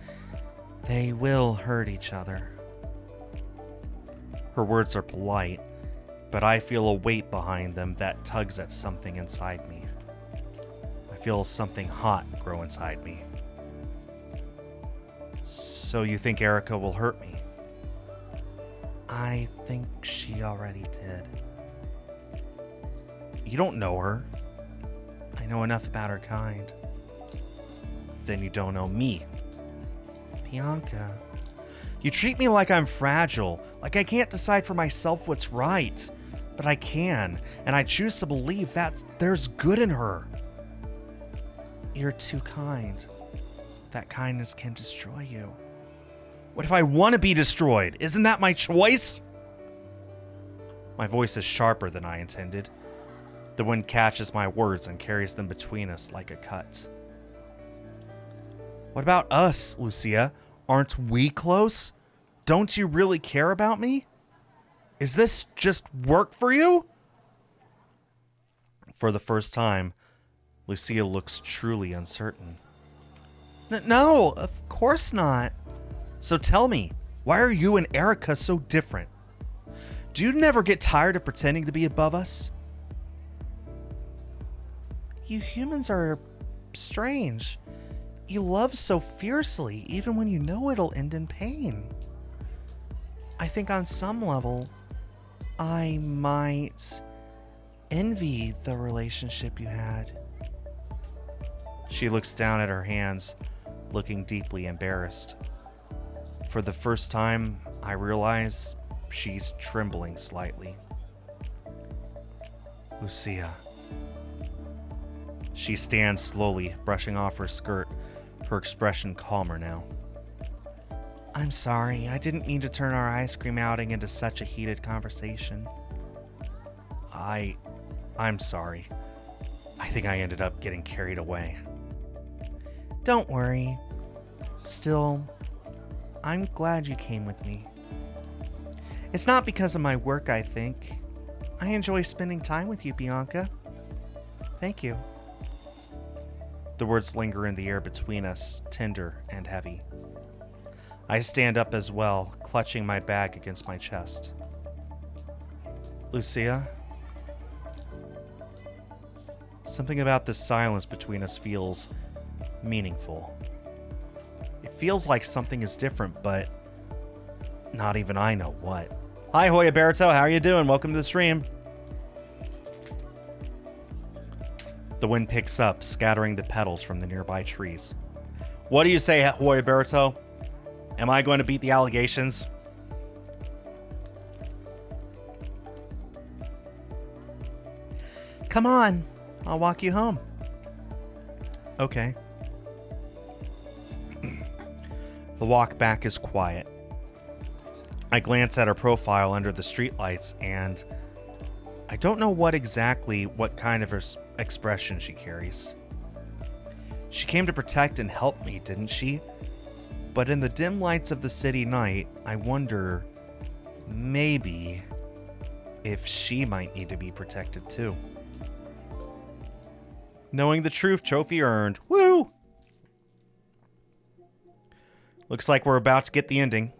they will hurt each other. Her words are polite, but I feel a weight behind them that tugs at something inside me. I feel something hot grow inside me. So you think Erica will hurt me? I think she already did. You don't know her. I know enough about her kind. Then you don't know me. Bianca, you treat me like I'm fragile, like I can't decide for myself what's right. But I can, and I choose to believe that there's good in her. You're too kind. That kindness can destroy you. What if I want to be destroyed? Isn't that my choice? My voice is sharper than I intended. The wind catches my words and carries them between us like a cut. What about us, Lucia? Aren't we close? Don't you really care about me? Is this just work for you? For the first time, Lucia looks truly uncertain. No, of course not. So tell me, why are you and Erica so different? Do you never get tired of pretending to be above us? You humans are strange. You love so fiercely, even when you know it'll end in pain. I think on some level, I might envy the relationship you had. She looks down at her hands, looking deeply embarrassed. For the first time, I realize she's trembling slightly. Lucia. She stands slowly, brushing off her skirt, her expression calmer now. I'm sorry, I didn't mean to turn our ice cream outing into such a heated conversation. I'm sorry. I think I ended up getting carried away. Don't worry. Still, I'm glad you came with me. It's not because of my work, I think. I enjoy spending time with you, Bianca. Thank you. The words linger in the air between us, tender and heavy. I stand up as well, clutching my bag against my chest. Lucia? Something about this silence between us feels meaningful. It feels like something is different, but not even I know what. Hi, Hoya Barito. How are you doing? Welcome to the stream. The wind picks up, scattering the petals from the nearby trees. What do you say, Hoya Barito? Am I going to beat the allegations? Come on. I'll walk you home. Okay. The walk back is quiet. I glance at her profile under the streetlights, and I don't know what kind of expression she carries. She came to protect and help me, didn't she? But in the dim lights of the city night, I wonder, maybe, if she might need to be protected too. Knowing the truth, trophy earned. Woo! Looks like we're about to get the ending.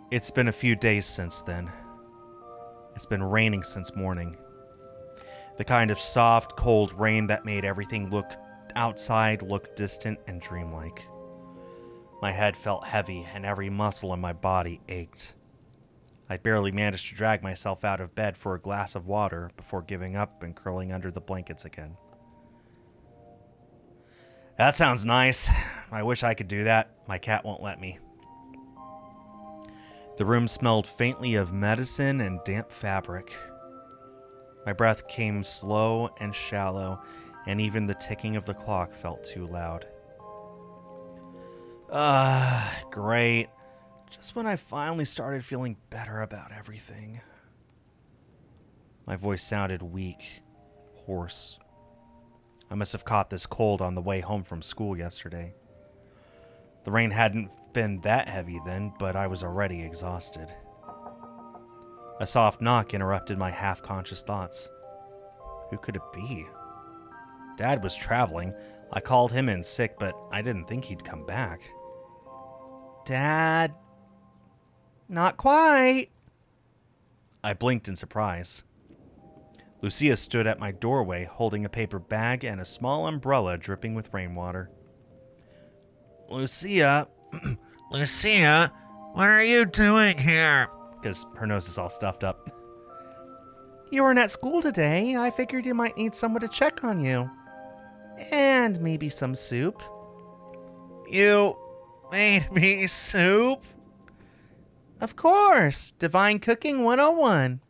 It's been a few days since then. It's been raining since morning. The kind of soft, cold rain that made everything outside look distant and dreamlike. My head felt heavy and every muscle in my body ached. I barely managed to drag myself out of bed for a glass of water before giving up and curling under the blankets again. That sounds nice. I wish I could do that. My cat won't let me. The room smelled faintly of medicine and damp fabric. My breath came slow and shallow, and even the ticking of the clock felt too loud. Great. Just when I finally started feeling better about everything. My voice sounded weak, hoarse. I must have caught this cold on the way home from school yesterday. The rain hadn't been that heavy then, but I was already exhausted. A soft knock interrupted my half-conscious thoughts. Who could it be? Dad was traveling. I called him in sick, but I didn't think he'd come back. Dad? Not quite. I blinked in surprise. Lucia stood at my doorway holding a paper bag and a small umbrella dripping with rainwater. Lucia. Lucia, what are you doing here? Because her nose is all stuffed up. You weren't at school today. I figured you might need someone to check on you. And maybe some soup. You made me soup? Of course. Divine Cooking 101.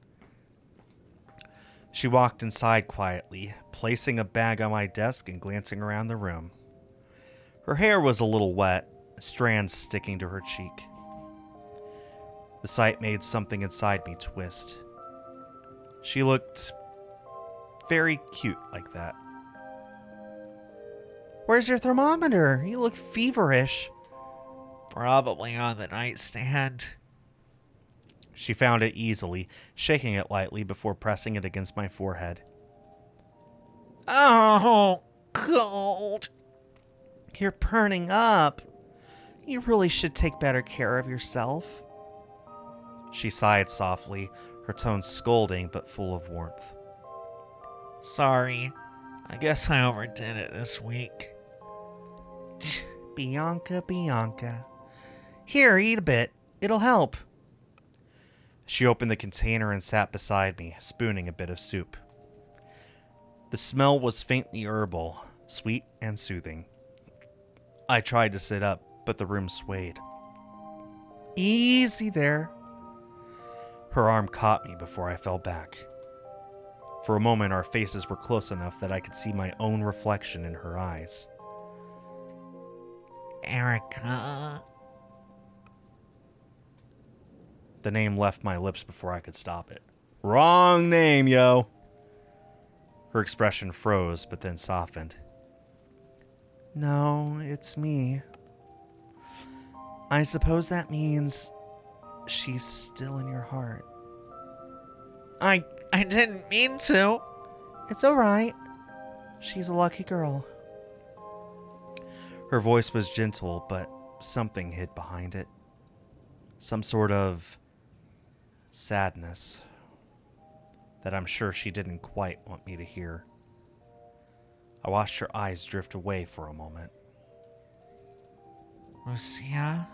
She walked inside quietly, placing a bag on my desk and glancing around the room. Her hair was a little wet, strands sticking to her cheek. The sight made something inside me twist. She looked very cute like that. Where's your thermometer? You look feverish. Probably on the nightstand. She found it easily, shaking it lightly before pressing it against my forehead. Oh, cold. You're burning up. You really should take better care of yourself. She sighed softly, her tone scolding but full of warmth. Sorry. I guess I overdid it this week. Bianca. Here, eat a bit. It'll help. She opened the container and sat beside me, spooning a bit of soup. The smell was faintly herbal, sweet and soothing. I tried to sit up, but the room swayed. Easy there. Her arm caught me before I fell back. For a moment, our faces were close enough that I could see my own reflection in her eyes. Erica. The name left my lips before I could stop it. Wrong name, yo. Her expression froze, but then softened. No, it's me. I suppose that means she's still in your heart. I didn't mean to. It's all right. She's a lucky girl. Her voice was gentle, but something hid behind it. Some sort of sadness that I'm sure she didn't quite want me to hear. I watched her eyes drift away for a moment. Lucia?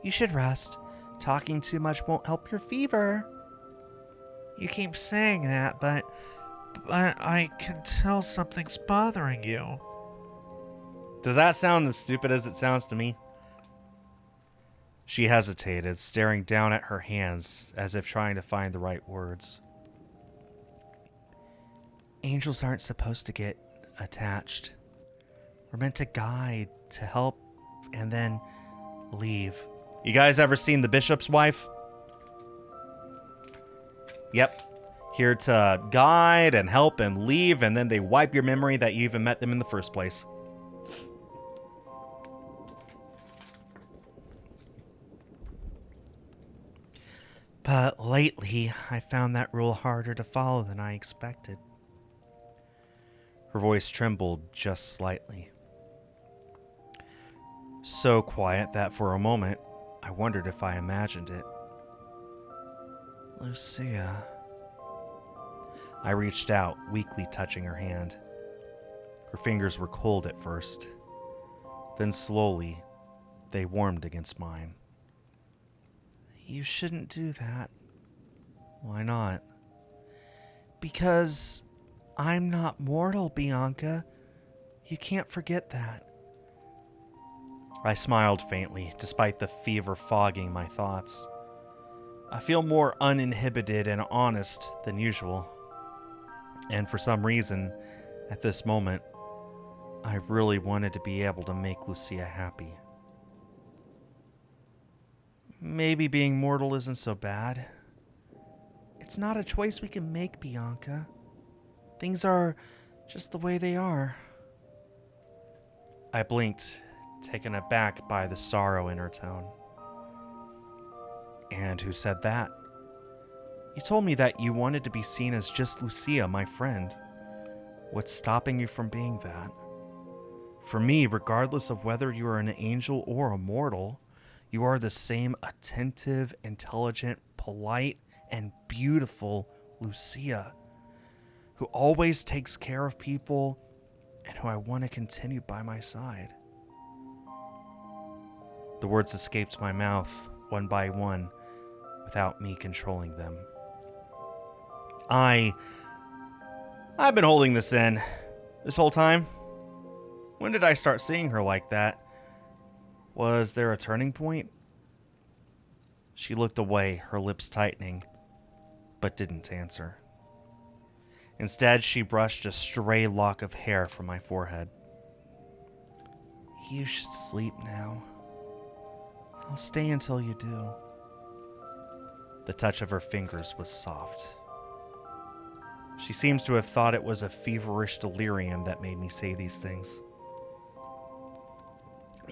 You should rest. Talking too much won't help your fever. You keep saying that, but I can tell something's bothering you. Does that sound as stupid as it sounds to me? She hesitated, staring down at her hands as if trying to find the right words. Angels aren't supposed to get attached. We're meant to guide, to help, and then leave. You guys ever seen The Bishop's Wife? Yep. Here to guide and help and leave, and then they wipe your memory that you even met them in the first place. But lately, I found that rule harder to follow than I expected. Her voice trembled just slightly. So quiet that for a moment, I wondered if I imagined it. Lucia. I reached out, weakly touching her hand. Her fingers were cold at first. Then slowly, they warmed against mine. You shouldn't do that. Why not? Because I'm not mortal, Bianca. You can't forget that. I smiled faintly, despite the fever fogging my thoughts. I feel more uninhibited and honest than usual. And for some reason, at this moment, I really wanted to be able to make Lucia happy. Maybe being mortal isn't so bad. It's not a choice we can make, Bianca. Things are just the way they are. I blinked, taken aback by the sorrow in her tone. And who said that? You told me that you wanted to be seen as just Lucia, my friend. What's stopping you from being that? For me, regardless of whether you are an angel or a mortal, you are the same attentive, intelligent, polite, and beautiful Lucia, who always takes care of people and who I want to continue by my side. The words escaped my mouth one by one without me controlling them. I've been holding this in this whole time. When did I start seeing her like that? Was there a turning point? She looked away, her lips tightening, but didn't answer. Instead, she brushed a stray lock of hair from my forehead. You should sleep now. I'll stay until you do. The touch of her fingers was soft. She seems to have thought it was a feverish delirium that made me say these things.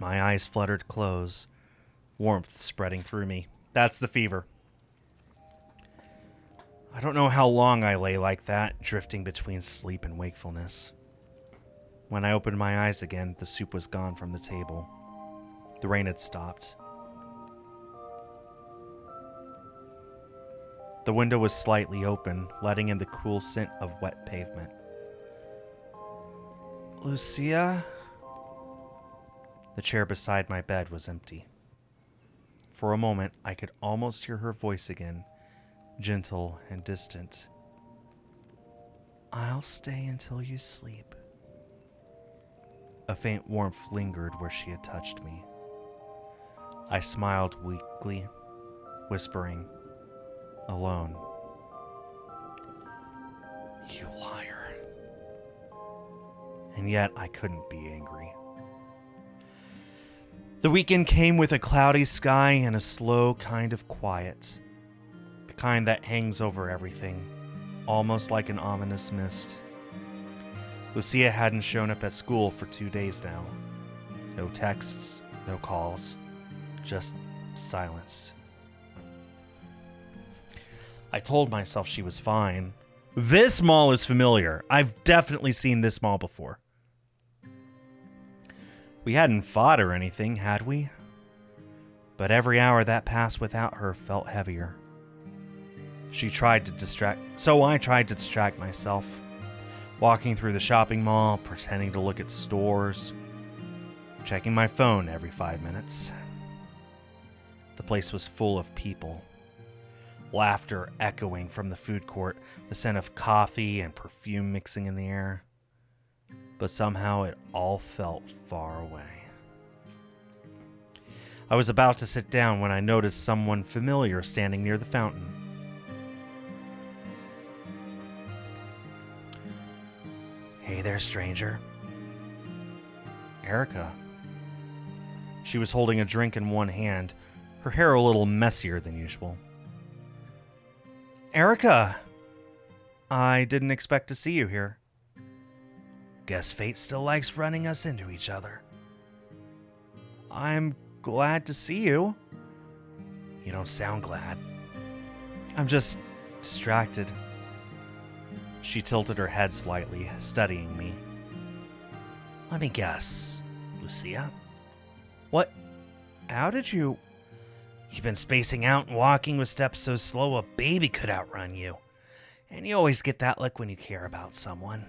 My eyes fluttered close, warmth spreading through me. That's the fever. I don't know how long I lay like that, drifting between sleep and wakefulness. When I opened my eyes again, the soup was gone from the table. The rain had stopped. The window was slightly open, letting in the cool scent of wet pavement. Lucia? The chair beside my bed was empty. For a moment, I could almost hear her voice again, gentle and distant. I'll stay until you sleep. A faint warmth lingered where she had touched me. I smiled weakly, whispering, alone. You liar. And yet I couldn't be angry. The weekend came with a cloudy sky and a slow kind of quiet. The kind that hangs over everything, almost like an ominous mist. Lucia hadn't shown up at school for 2 days now. No texts, no calls, just silence. I told myself she was fine. This mall is familiar. I've definitely seen this mall before. We hadn't fought or anything, had we? But every hour that passed without her felt heavier. I tried to distract myself, walking through the shopping mall, pretending to look at stores, checking my phone every 5 minutes. The place was full of people. Laughter echoing from the food court, the scent of coffee and perfume mixing in the air. But somehow it all felt far away. I was about to sit down when I noticed someone familiar standing near the fountain. Hey there, stranger. Erica. She was holding a drink in one hand, her hair a little messier than usual. Erica! I didn't expect to see you here. Guess fate still likes running us into each other. I'm glad to see you. You don't sound glad. I'm just distracted. She tilted her head slightly, studying me. Let me guess, Lucia. What? How did you... You've been spacing out and walking with steps so slow a baby could outrun you. And you always get that look when you care about someone.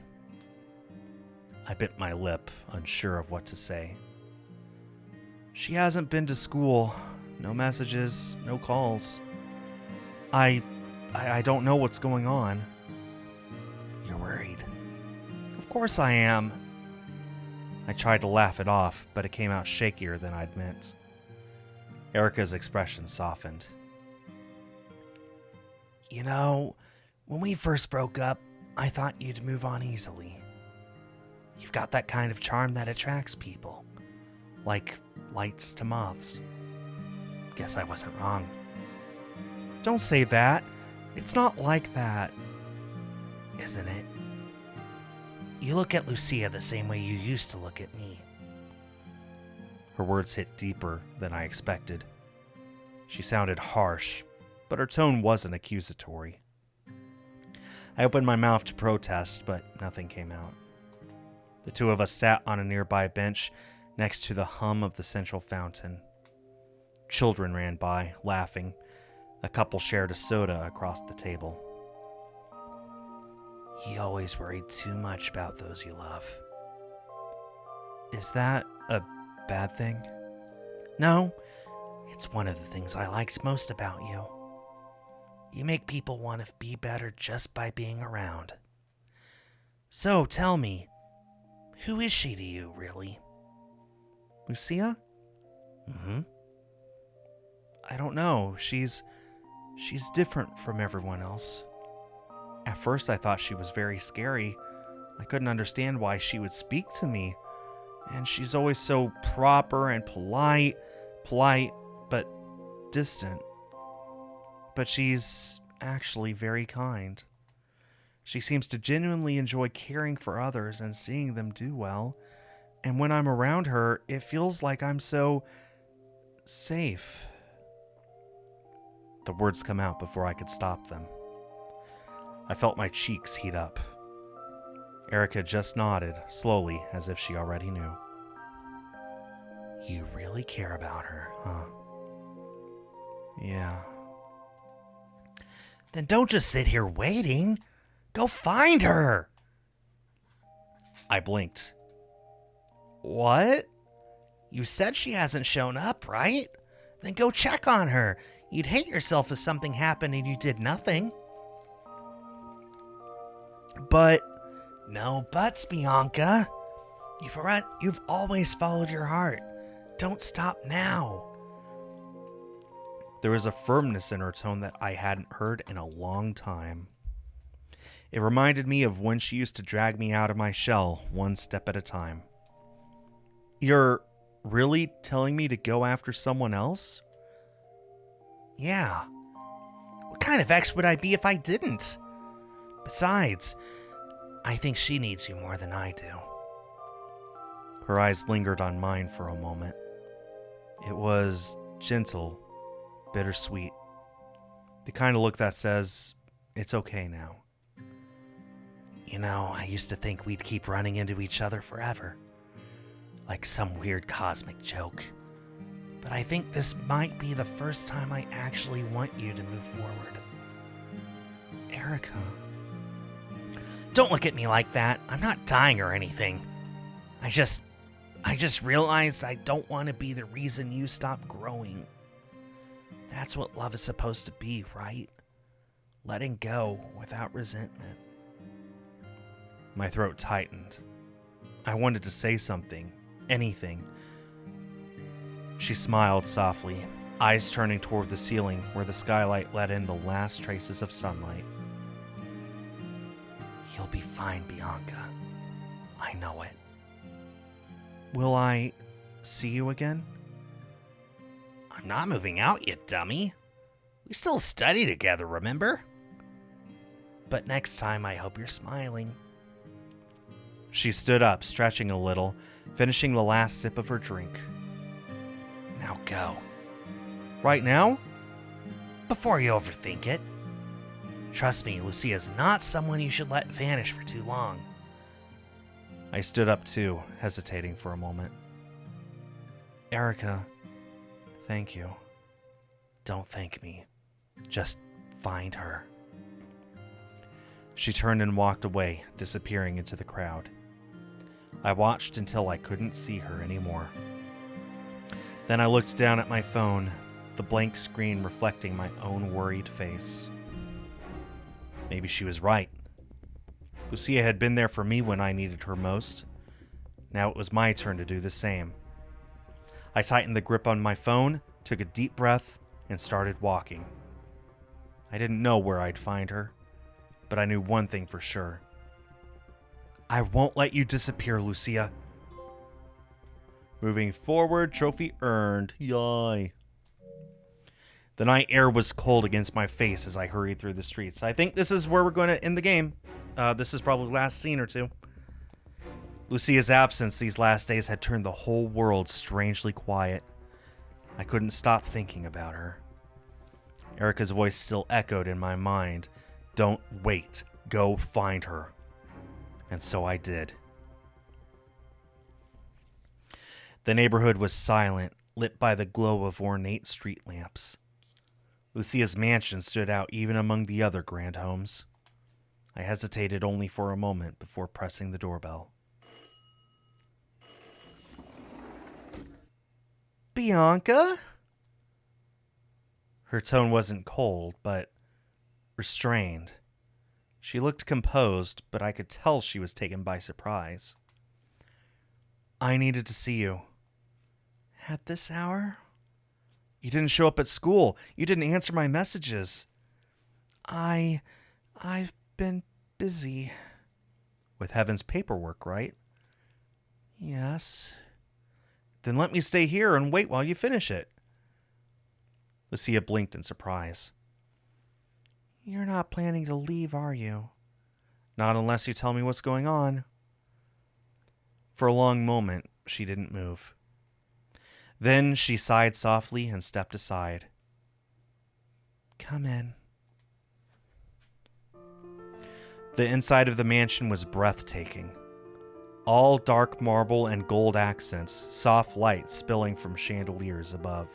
I bit my lip, unsure of what to say. She hasn't been to school. No messages, no calls. I don't know what's going on. You're worried. Of course I am. I tried to laugh it off, but it came out shakier than I'd meant. Erica's expression softened. You know, when we first broke up, I thought you'd move on easily. You've got that kind of charm that attracts people, like lights to moths. Guess I wasn't wrong. Don't say that. It's not like that. Isn't it? You look at Lucia the same way you used to look at me. Her words hit deeper than I expected. She sounded harsh, but her tone wasn't accusatory. I opened my mouth to protest, but nothing came out. The two of us sat on a nearby bench next to the hum of the central fountain. Children ran by, laughing. A couple shared a soda across the table. You always worried too much about those you love. Is that a bad thing? No, it's one of the things I liked most about you. You make people want to be better just by being around. So tell me, who is she to you, really? Lucia? Mm-hmm. I don't know. She's different from everyone else. At first I thought she was very scary. I couldn't understand why she would speak to me. And she's always so proper and polite, but distant. But she's actually very kind. She seems to genuinely enjoy caring for others and seeing them do well. And when I'm around her, it feels like I'm so safe. The words come out before I could stop them. I felt my cheeks heat up. Erica just nodded, slowly, as if she already knew. You really care about her, huh? Yeah. Then don't just sit here waiting. Go find her! I blinked. What? You said she hasn't shown up, right? Then go check on her. You'd hate yourself if something happened and you did nothing. But... No buts, Bianca. You've always followed your heart. Don't stop now. There was a firmness in her tone that I hadn't heard in a long time. It reminded me of when she used to drag me out of my shell, one step at a time. You're really telling me to go after someone else? Yeah. What kind of ex would I be if I didn't? Besides, I think she needs you more than I do. Her eyes lingered on mine for a moment. It was gentle, bittersweet. The kind of look that says, it's okay now. You know, I used to think we'd keep running into each other forever. Like some weird cosmic joke. But I think this might be the first time I actually want you to move forward. Erica. Don't look at me like that. I'm not dying or anything. I just realized I don't want to be the reason you stop growing. That's what love is supposed to be, right? Letting go without resentment. My throat tightened. I wanted to say something, anything. She smiled softly, eyes turning toward the ceiling where the skylight let in the last traces of sunlight. You'll be fine, Bianca. I know it. Will I see you again? I'm not moving out yet, dummy. We still study together, remember? But next time, I hope you're smiling. She stood up, stretching a little, finishing the last sip of her drink. Now go. Right now? Before you overthink it. Trust me, Lucia's not someone you should let vanish for too long. I stood up too, hesitating for a moment. Erica, thank you. Don't thank me. Just find her. She turned and walked away, disappearing into the crowd. I watched until I couldn't see her anymore. Then I looked down at my phone, the blank screen reflecting my own worried face. Maybe she was right. Lucia had been there for me when I needed her most. Now it was my turn to do the same. I tightened the grip on my phone, took a deep breath, and started walking. I didn't know where I'd find her, but I knew one thing for sure. I won't let you disappear, Lucia. Moving forward, trophy earned. Yay. The night air was cold against my face as I hurried through the streets. I think this is where we're going to end the game. This is probably the last scene or two. Lucia's absence these last days had turned the whole world strangely quiet. I couldn't stop thinking about her. Erica's voice still echoed in my mind. Don't wait. Go find her. And so I did. The neighborhood was silent, lit by the glow of ornate street lamps. Lucia's mansion stood out even among the other grand homes. I hesitated only for a moment before pressing the doorbell. Bianca? Her tone wasn't cold, but restrained. She looked composed, but I could tell she was taken by surprise. I needed to see you. At this hour? You didn't show up at school. You didn't answer my messages. I've been busy. With Heaven's paperwork, right? Yes. Then let me stay here and wait while you finish it. Lucia blinked in surprise. You're not planning to leave, are you? Not unless you tell me what's going on. For a long moment, she didn't move. Then she sighed softly and stepped aside. Come in. The inside of the mansion was breathtaking. All dark marble and gold accents, soft light spilling from chandeliers above.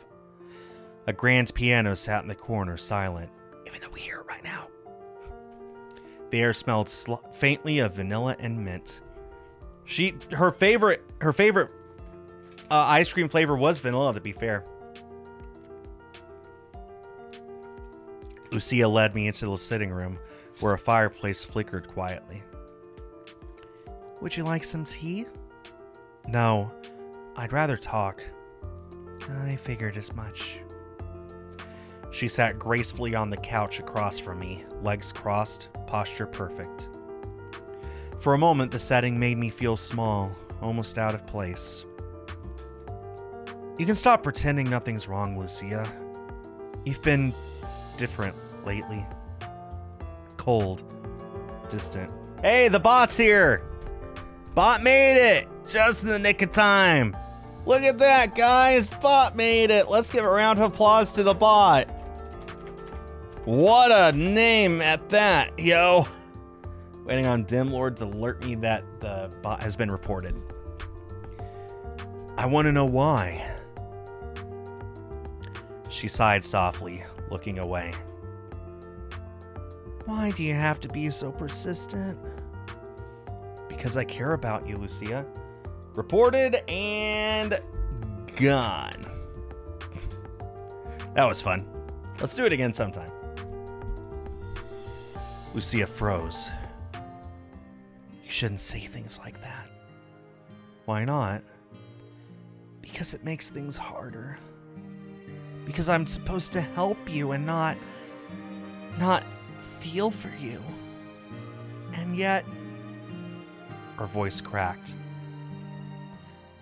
A grand piano sat in the corner, silent, even though we hear it right now. The air smelled faintly of vanilla and mint. Her favorite ice cream flavor was vanilla, to be fair. Lucia led me into the sitting room, where a fireplace flickered quietly. Would you like some tea? No, I'd rather talk. I figured as much. She sat gracefully on the couch across from me, legs crossed, posture perfect. For a moment, the setting made me feel small, almost out of place. You can stop pretending nothing's wrong, Lucia. You've been different lately. Cold. Distant. Hey, the bot's here! Bot made it! Just in the nick of time. Look at that, guys! Bot made it! Let's give a round of applause to the bot. What a name at that, yo! Waiting on Dimlord to alert me that the bot has been reported. I want to know why. She sighed softly, looking away. Why do you have to be so persistent? Because I care about you, Lucia. Reported and gone. That was fun. Let's do it again sometime. Lucia froze. You shouldn't say things like that. Why not? Because it makes things harder. Because I'm supposed to help you and not feel for you. And yet... Her voice cracked.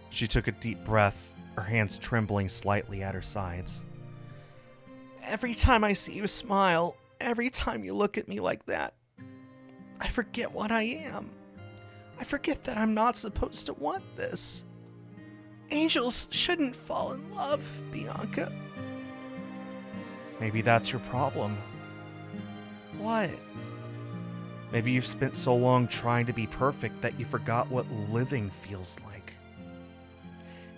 She took a deep breath, her hands trembling slightly at her sides. Every time I see you smile, every time you look at me like that, I forget what I am. I forget that I'm not supposed to want this. Angels shouldn't fall in love, Bianca. Maybe that's your problem. What? Maybe you've spent so long trying to be perfect that you forgot what living feels like.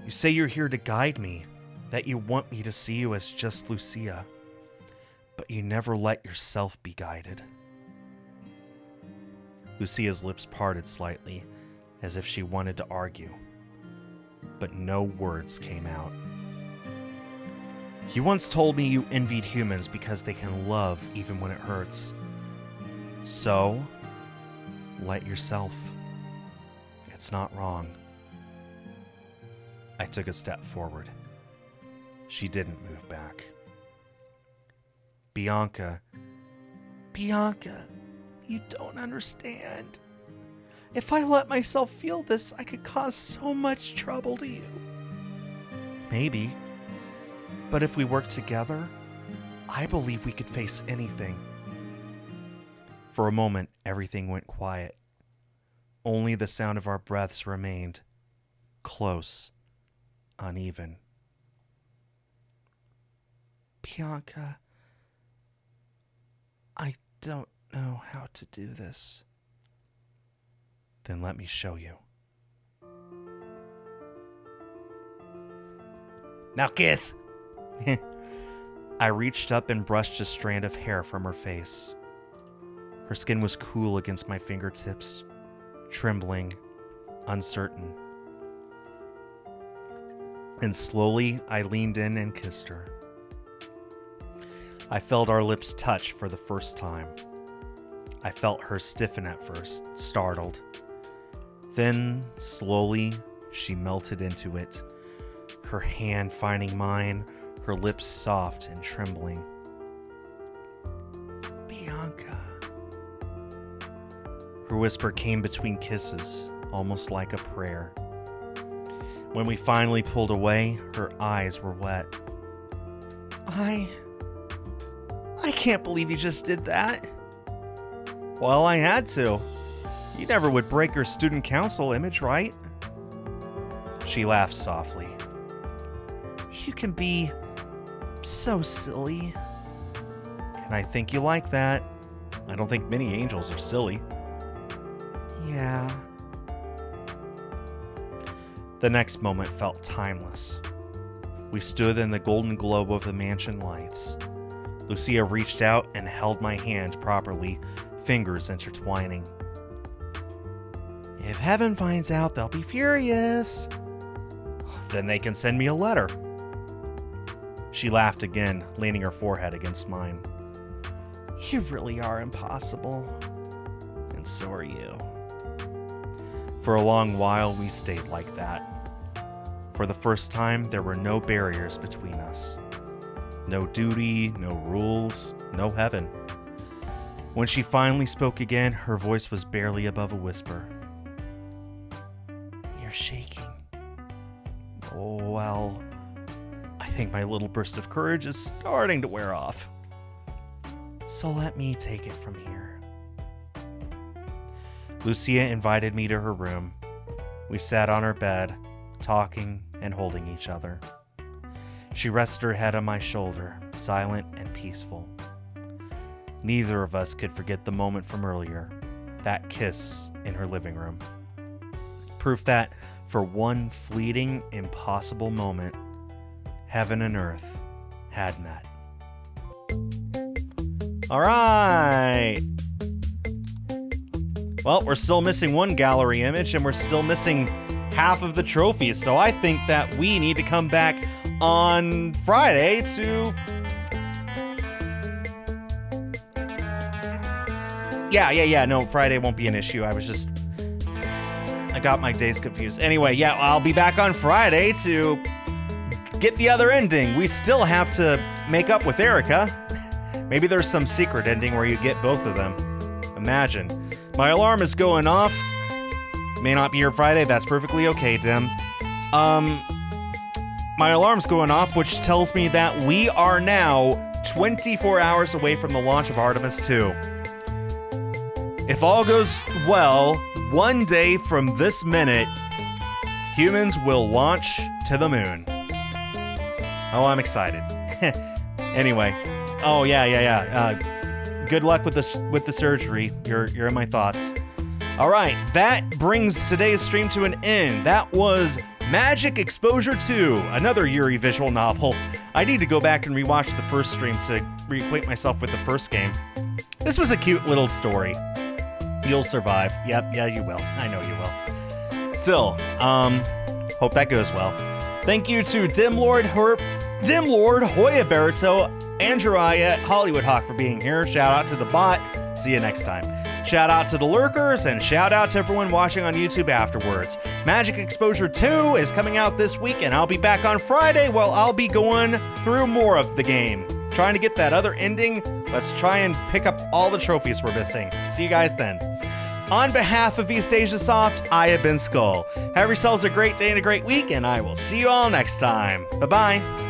You say you're here to guide me, that you want me to see you as just Lucia, but you never let yourself be guided. Lucia's lips parted slightly, as if she wanted to argue, but no words came out. You once told me you envied humans because they can love even when it hurts. So, let yourself. It's not wrong. I took a step forward. She didn't move back. Bianca, you don't understand. If I let myself feel this, I could cause so much trouble to you. Maybe. But if we work together, I believe we could face anything. For a moment, everything went quiet. Only the sound of our breaths remained. Close, uneven. Bianca, I don't know how to do this. Then let me show you. Now, Kith. I reached up and brushed a strand of hair from her face. Her skin was cool against my fingertips, trembling, uncertain. And slowly, I leaned in and kissed her. I felt our lips touch for the first time. I felt her stiffen at first, startled. Then, slowly, she melted into it, her hand finding mine, her lips soft and trembling. Bianca. Her whisper came between kisses, almost like a prayer. When we finally pulled away, her eyes were wet. I can't believe you just did that. Well, I had to. You never would break your student council image, right? She laughed softly. You can be so silly. And I think you like that. I don't think many angels are silly. Yeah. The next moment felt timeless. We stood in the golden globe of the mansion lights. Lucia reached out and held my hand properly, fingers intertwining. If heaven finds out, they'll be furious. Then they can send me a letter. She laughed again, leaning her forehead against mine. You really are impossible. And so are you. For a long while, we stayed like that. For the first time, there were no barriers between us. No duty, no rules, no heaven. When she finally spoke again, her voice was barely above a whisper. You're shaking. Oh, well, I think my little burst of courage is starting to wear off. So let me take it from here. Lucia invited me to her room. We sat on her bed, talking and holding each other. She rested her head on my shoulder, silent and peaceful. Neither of us could forget the moment from earlier, that kiss in her living room. Proof that, for one fleeting, impossible moment, heaven and earth had met. All right. Well, we're still missing one gallery image, and we're still missing half of the trophies, so I think that we need to come back on Friday to... Yeah, no, Friday won't be an issue. I got my days confused. Anyway, yeah, I'll be back on Friday to get the other ending. We still have to make up with Erica. Maybe there's some secret ending where you get both of them. Imagine. My alarm is going off. May not be here Friday. That's perfectly okay, Dim. My alarm's going off, which tells me that we are now 24 hours away from the launch of Artemis 2. If all goes well, one day from this minute, humans will launch to the moon. Oh, I'm excited. Anyway. Oh, yeah. Good luck with the surgery. You're in my thoughts. All right, that brings today's stream to an end. That was Magic Exposure 2, another Yuri visual novel. I need to go back and rewatch the first stream to reacquaint myself with the first game. This was a cute little story. You'll survive. Yep, yeah, you will. I know you will. Still, hope that goes well. Thank you to Dimlord, Hoya Barito, and Jiraiya, Hollywood Hawk for being here. Shout out to the bot. See you next time. Shout out to the lurkers, and shout out to everyone watching on YouTube afterwards. Magic Exposure 2 is coming out this week, and I'll be back on Friday while I'll be going through more of the game. Trying to get that other ending. Let's try and pick up all the trophies we're missing. See you guys then. On behalf of East Asia Soft, I have been Skull. Have yourselves a great day and a great week, and I will see you all next time. Bye-bye.